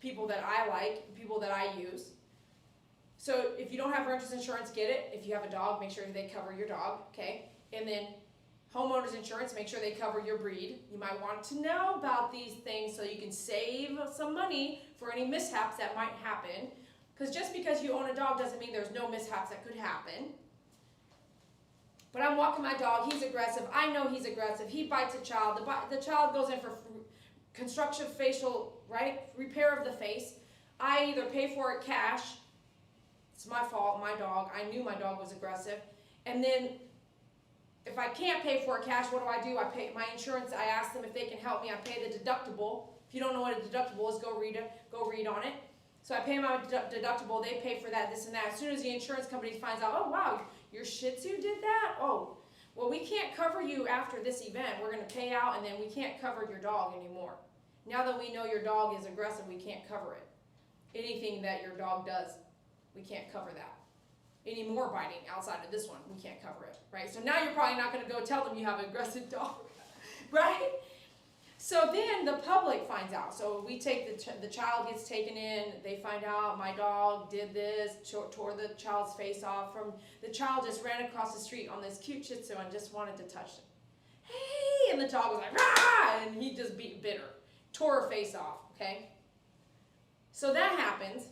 [SPEAKER 1] People that I like, people that I use. So if you don't have renter's insurance, get it. If you have a dog, make sure they cover your dog, okay? And then homeowner's insurance, make sure they cover your breed. You might want to know about these things so you can save some money for any mishaps that might happen. Because just because you own a dog doesn't mean there's no mishaps that could happen. But I'm walking my dog, he's aggressive, I know he's aggressive, he bites a child, the child goes in for constructive facial, right, repair of the face. I either pay for it cash, it's my fault, my dog, I knew my dog was aggressive, and then if I can't pay for it cash, what do? I pay my insurance, I ask them if they can help me, I pay the deductible. If you don't know what a deductible is, go read on it. So I pay my deductible, they pay for that, this and that. As soon as the insurance company finds out, oh wow, your Shih Tzu did that? Oh, well, we can't cover you after this event. We're going to pay out, and then we can't cover your dog anymore. Now that we know your dog is aggressive, we can't cover it. Anything that your dog does, we can't cover that. Any more biting outside of this one, we can't cover it, right? So now you're probably not going to go tell them you have an aggressive dog, right? So then the public finds out. So we take the child gets taken in. They find out my dog did this, tore the child's face off. The child just ran across the street on this cute Shih Tzu and just wanted to touch him. Hey, and the dog was like, rah, and he just bit her, tore her face off. Okay. So that happens,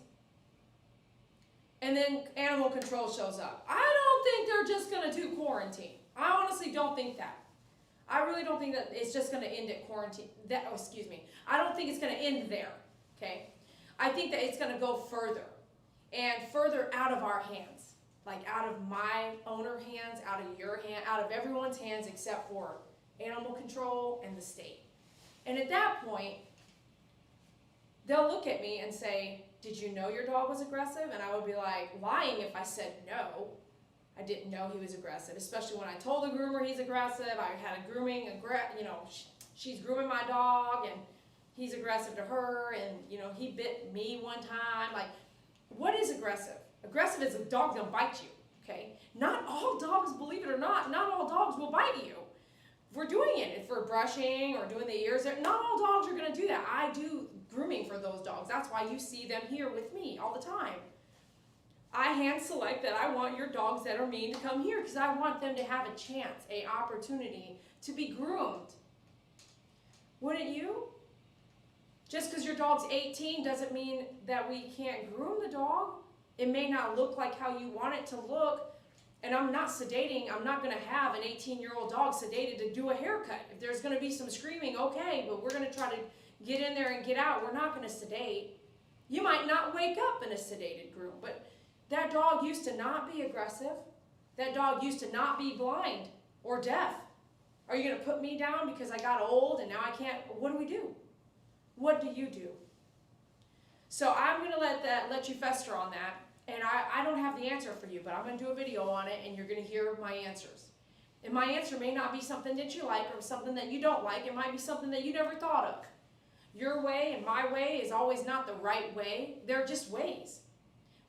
[SPEAKER 1] and then animal control shows up. I don't think they're just gonna do quarantine. I honestly don't think that. I really don't think that it's just going to end at quarantine. I don't think it's going to end there, okay? I think that it's going to go further and further out of our hands, like out of my owner hands, out of your hand, out of everyone's hands except for animal control and the state. And at that point, they'll look at me and say, did you know your dog was aggressive? And I would be like, lying if I said no. I didn't know he was aggressive, especially when I told the groomer he's aggressive. I had a grooming, she's grooming my dog and he's aggressive to her, and he bit me one time. Like, what is aggressive? Aggressive is a dog that'll bite you, okay? Not all dogs, believe it or not all dogs will bite you. If we're doing it, if we're brushing or doing the ears, not all dogs are gonna do that. I do grooming for those dogs. That's why you see them here with me all the time. I hand select that I want your dogs that are mean to come here because I want them to have a chance, an opportunity to be groomed. Wouldn't you? Just because your dog's 18 doesn't mean that we can't groom the dog. It may not look like how you want it to look. And I'm not sedating. I'm not going to have an 18-year-old dog sedated to do a haircut. If there's going to be some screaming, okay, but we're going to try to get in there and get out. We're not going to sedate. You might not wake up in a sedated groom, but that dog used to not be aggressive. That dog used to not be blind or deaf. Are you going to put me down because I got old and now I can't? What do we do? What do you do? So I'm going to let you fester on that. And I don't have the answer for you, but I'm going to do a video on it and you're going to hear my answers. And my answer may not be something that you like or something that you don't like. It might be something that you never thought of. Your way and my way is always not the right way. They're just ways.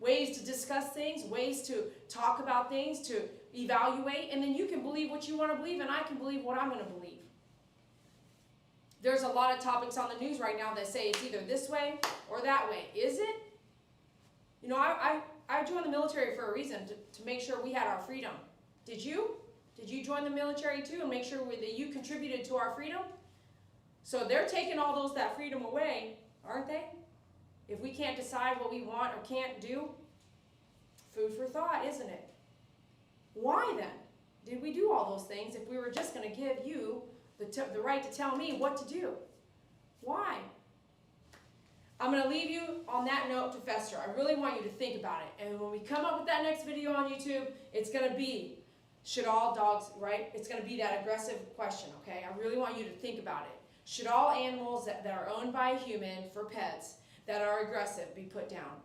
[SPEAKER 1] Ways to discuss things, ways to talk about things, to evaluate, and then you can believe what you want to believe, and I can believe what I'm going to believe. There's a lot of topics on the news right now that say it's either this way or that way. Is it? You know, I joined the military for a reason, to make sure we had our freedom. Did you? Did you join the military too and make sure that you contributed to our freedom? So they're taking all that freedom away, aren't they? If we can't decide what we want or can't do, food for thought, isn't it? Why then did we do all those things if we were just going to give you the right to tell me what to do? Why? I'm going to leave you on that note to fester. I really want you to think about it. And when we come up with that next video on YouTube, it's going to be, should all dogs, right? It's going to be that aggressive question, okay? I really want you to think about it. Should all animals that are owned by a human for pets that are aggressive be put down?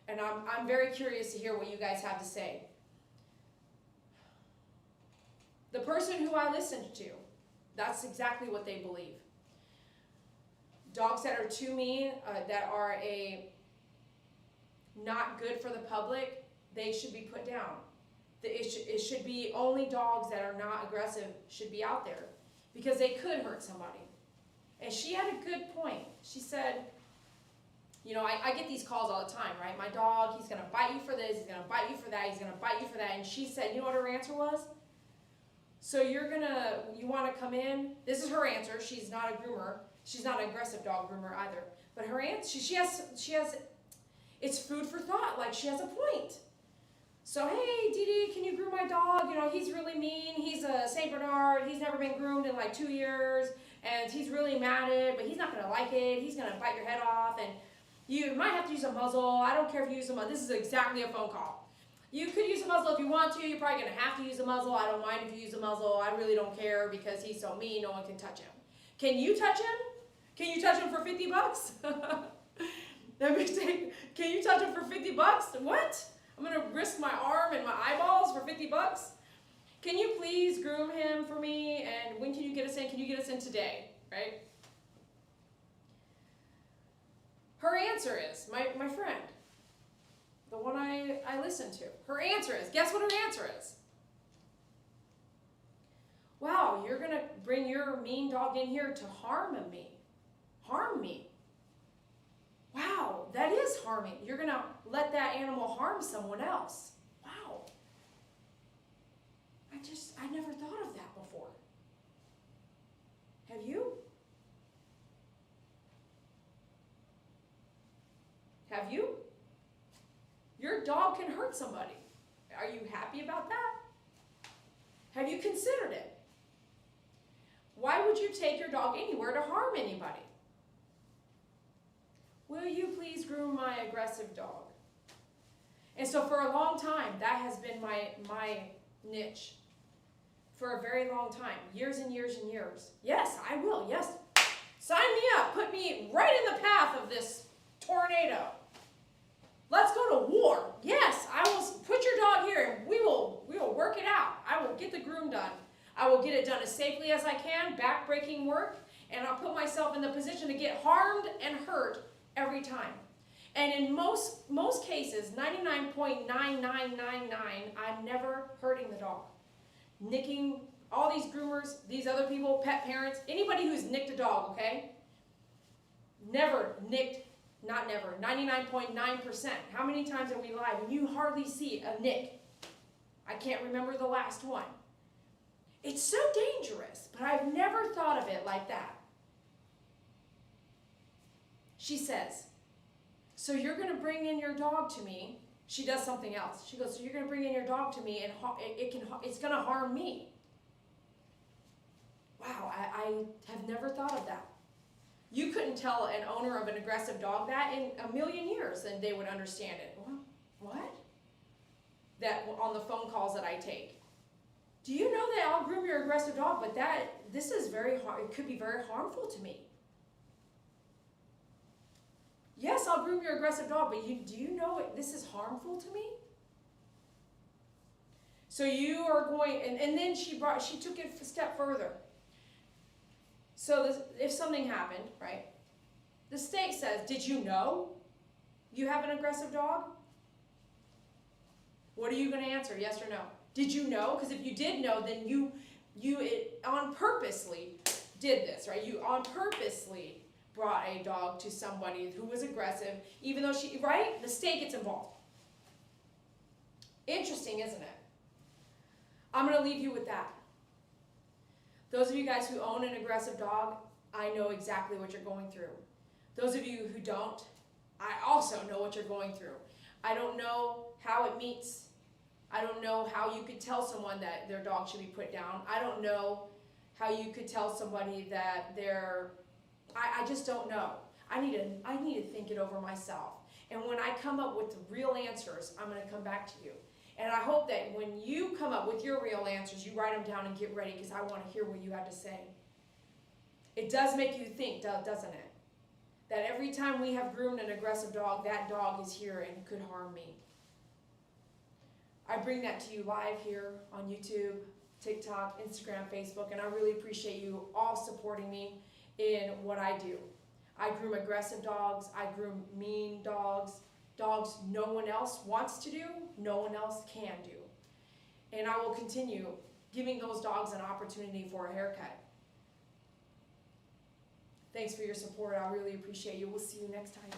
[SPEAKER 1] And I'm very curious to hear what you guys have to say. The person who I listened to, that's exactly what they believe. Dogs that are too mean, that are not good for the public, they should be put down. It should be only dogs that are not aggressive should be out there, because they could hurt somebody. And she had a good point. She said, you know, I get these calls all the time, right? My dog, he's going to bite you for this, he's going to bite you for that, he's going to bite you for that. And she said, you know what her answer was? So you want to come in? This is her answer. She's not a groomer. She's not an aggressive dog groomer either. But her answer, she has, it's food for thought. Like, she has a point. So, hey, Dee, can you groom my dog? You know, he's really mean. He's a St. Bernard. He's never been groomed in like 2 years. And he's really matted, but he's not going to like it. He's going to bite your head off. And you might have to use a muzzle. I don't care if you use a muzzle. This is exactly a phone call. You could use a muzzle if you want to. You're probably going to have to use a muzzle. I don't mind if you use a muzzle. I really don't care because he's so mean, no one can touch him. Can you touch him? Can you touch him for 50 bucks? Can you touch him for 50 bucks? What? I'm going to risk my arm and my eyeballs for 50 bucks? Can you please groom him for me? And when can you get us in? Can you get us in today? Right? Her answer is, my friend, the one I listened to, her answer is, guess what her answer is? Wow, you're going to bring your mean dog in here to harm me. Harm me. Wow, that is harming. You're going to let that animal harm someone else. Wow. I never thought of that before. Have you? Have you? Your dog can hurt somebody. Are you happy about that? Have you considered it? Why would you take your dog anywhere to harm anybody? Will you please groom my aggressive dog? And so for a long time, that has been my niche. For a very long time. Years and years and years. Yes, I will. Yes. Sign me up. Put me right in the path of this tornado. Let's go to war. Yes, I will put your dog here and we will work it out. I will get the groom done. I will get it done as safely as I can, back-breaking work, and I'll put myself in the position to get harmed and hurt every time. And in most cases, 99.9999, I'm never hurting the dog. Nicking, all these groomers, these other people, pet parents, anybody who's nicked a dog, okay? Never nicked, not never, 99.9%. How many times have we lied and you hardly see a nick? I can't remember the last one. It's so dangerous, but I've never thought of it like that. She says, so you're going to bring in your dog to me. She does something else. She goes, so you're going to bring in your dog to me and it's going to harm me. Wow, I have never thought of that. You couldn't tell an owner of an aggressive dog that in a million years and they would understand it. What? That on the phone calls that I take. Do you know that I'll groom your aggressive dog, but this is very hard. It could be very harmful to me. Yes, I'll groom your aggressive dog, but do you know this is harmful to me? So you are going, and then she took it a step further. So if something happened, right? The state says, did you know you have an aggressive dog? What are you going to answer, yes or no? Did you know? Because if you did know, then you on purposely did this, right? You on purposely brought a dog to somebody who was aggressive, even though she, right? The state gets involved. Interesting, isn't it? I'm going to leave you with that. Those of you guys who own an aggressive dog, I know exactly what you're going through. Those of you who don't, I also know what you're going through. I don't know how it meets. I don't know how you could tell someone that their dog should be put down. I don't know how you could tell somebody that I just don't know. I need to think it over myself. And when I come up with the real answers, I'm going to come back to you. And I hope that when you come up with your real answers, you write them down and get ready, because I want to hear what you have to say. It does make you think, doesn't it? That every time we have groomed an aggressive dog, that dog is here and could harm me. I bring that to you live here on YouTube, TikTok, Instagram, Facebook, and I really appreciate you all supporting me in what I do. I groom aggressive dogs, I groom mean dogs, dogs no one else wants to do, no one else can do. And I will continue giving those dogs an opportunity for a haircut. Thanks for your support, I really appreciate you. We'll see you next time.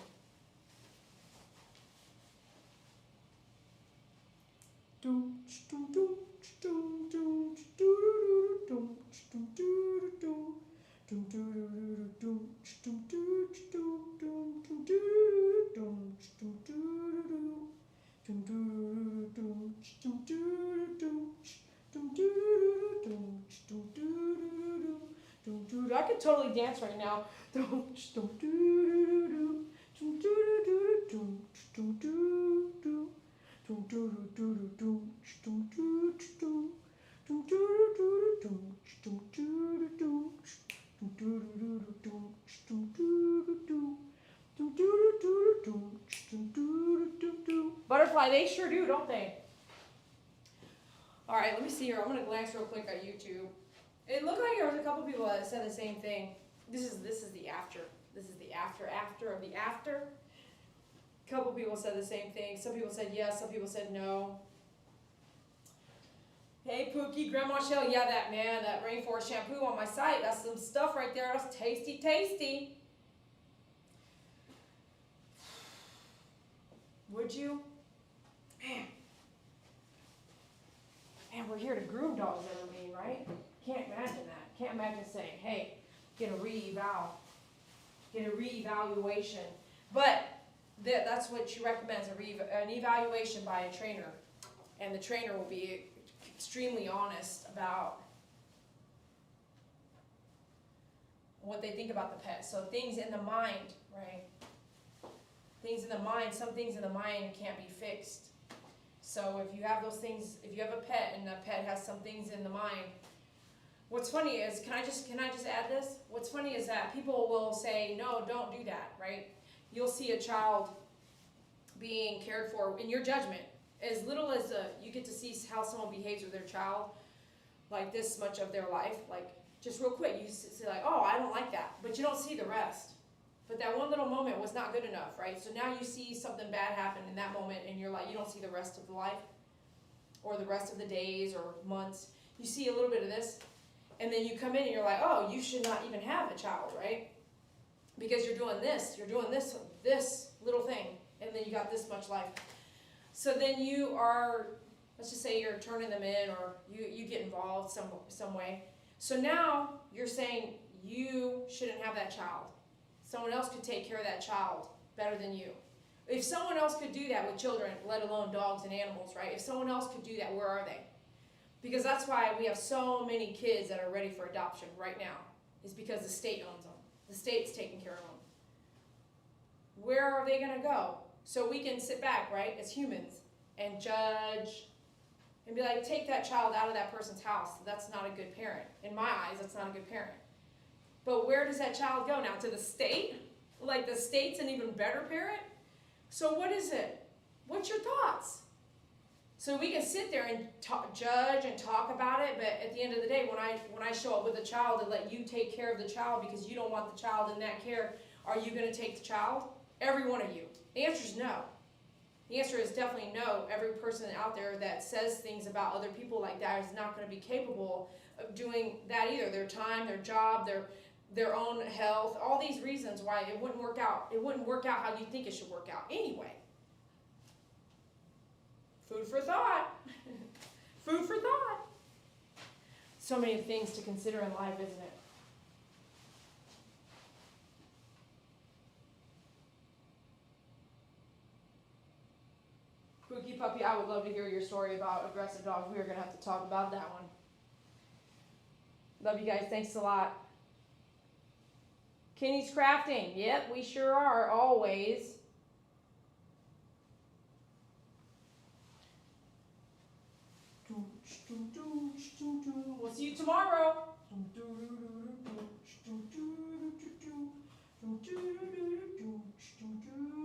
[SPEAKER 1] I could totally dance right now. Butterfly, they sure do, don't they? All right, let me see here. I'm going to glance real quick at YouTube. It looked like there was a couple people that said the same thing. This is the after. This is the after of the after. A couple people said the same thing. Some people said yes, some people said no. Hey Pookie, Grandma Shell, yeah, that rainforest shampoo on my site, that's some stuff right there. That's tasty, tasty. Would you? Man, we're here to groom dogs, Evergreen, right? Can't imagine that. Can't imagine saying, hey, get a reevaluation. But that's what she recommends, an evaluation by a trainer. And the trainer will be extremely honest about what they think about the pet. So things in the mind, right? Things in the mind, some things in the mind can't be fixed. So if you have those things, if you have a pet and the pet has some things in the mind, what's funny is, can I just add this? What's funny is that people will say, no, don't do that, right? You'll see a child being cared for in your judgment. As little as you get to see how someone behaves with their child, like this much of their life, like just real quick, you say like, oh, I don't like that, but you don't see the rest. But that one little moment was not good enough, right? So now you see something bad happen in that moment and you're like, you don't see the rest of the life or the rest of the days or months. You see a little bit of this and then you come in and you're like, oh, you should not even have a child, right? Because you're doing this little thing, and then you got this much life. So then you are, let's just say you're turning them in or you get involved some way. So now you're saying you shouldn't have that child. Someone else could take care of that child better than you. If someone else could do that with children, let alone dogs and animals, right? If someone else could do that, where are they? Because that's why we have so many kids that are ready for adoption right now. Is because the state owns them. The state's taking care of them. Where are they going to go? So we can sit back, right, as humans, and judge and be like, take that child out of that person's house. That's not a good parent. In my eyes, that's not a good parent. But where does that child go now? To the state? Like the state's an even better parent? So what is it? What's your thoughts? So we can sit there and judge and talk about it, but at the end of the day, when I show up with a child and let you take care of the child because you don't want the child in that care, are you going to take the child? Every one of you. The answer is no. The answer is definitely no. Every person out there that says things about other people like that is not going to be capable of doing that either. Their time, their job, their own health, all these reasons why it wouldn't work out. It wouldn't work out how you think it should work out anyway. Food for thought. Food for thought. So many things to consider in life, isn't it? Spooky Puppy, I would love to hear your story about aggressive dogs. We are going to have to talk about that one. Love you guys. Thanks a lot. Kenny's Crafting. Yep, we sure are, always. We'll see you tomorrow.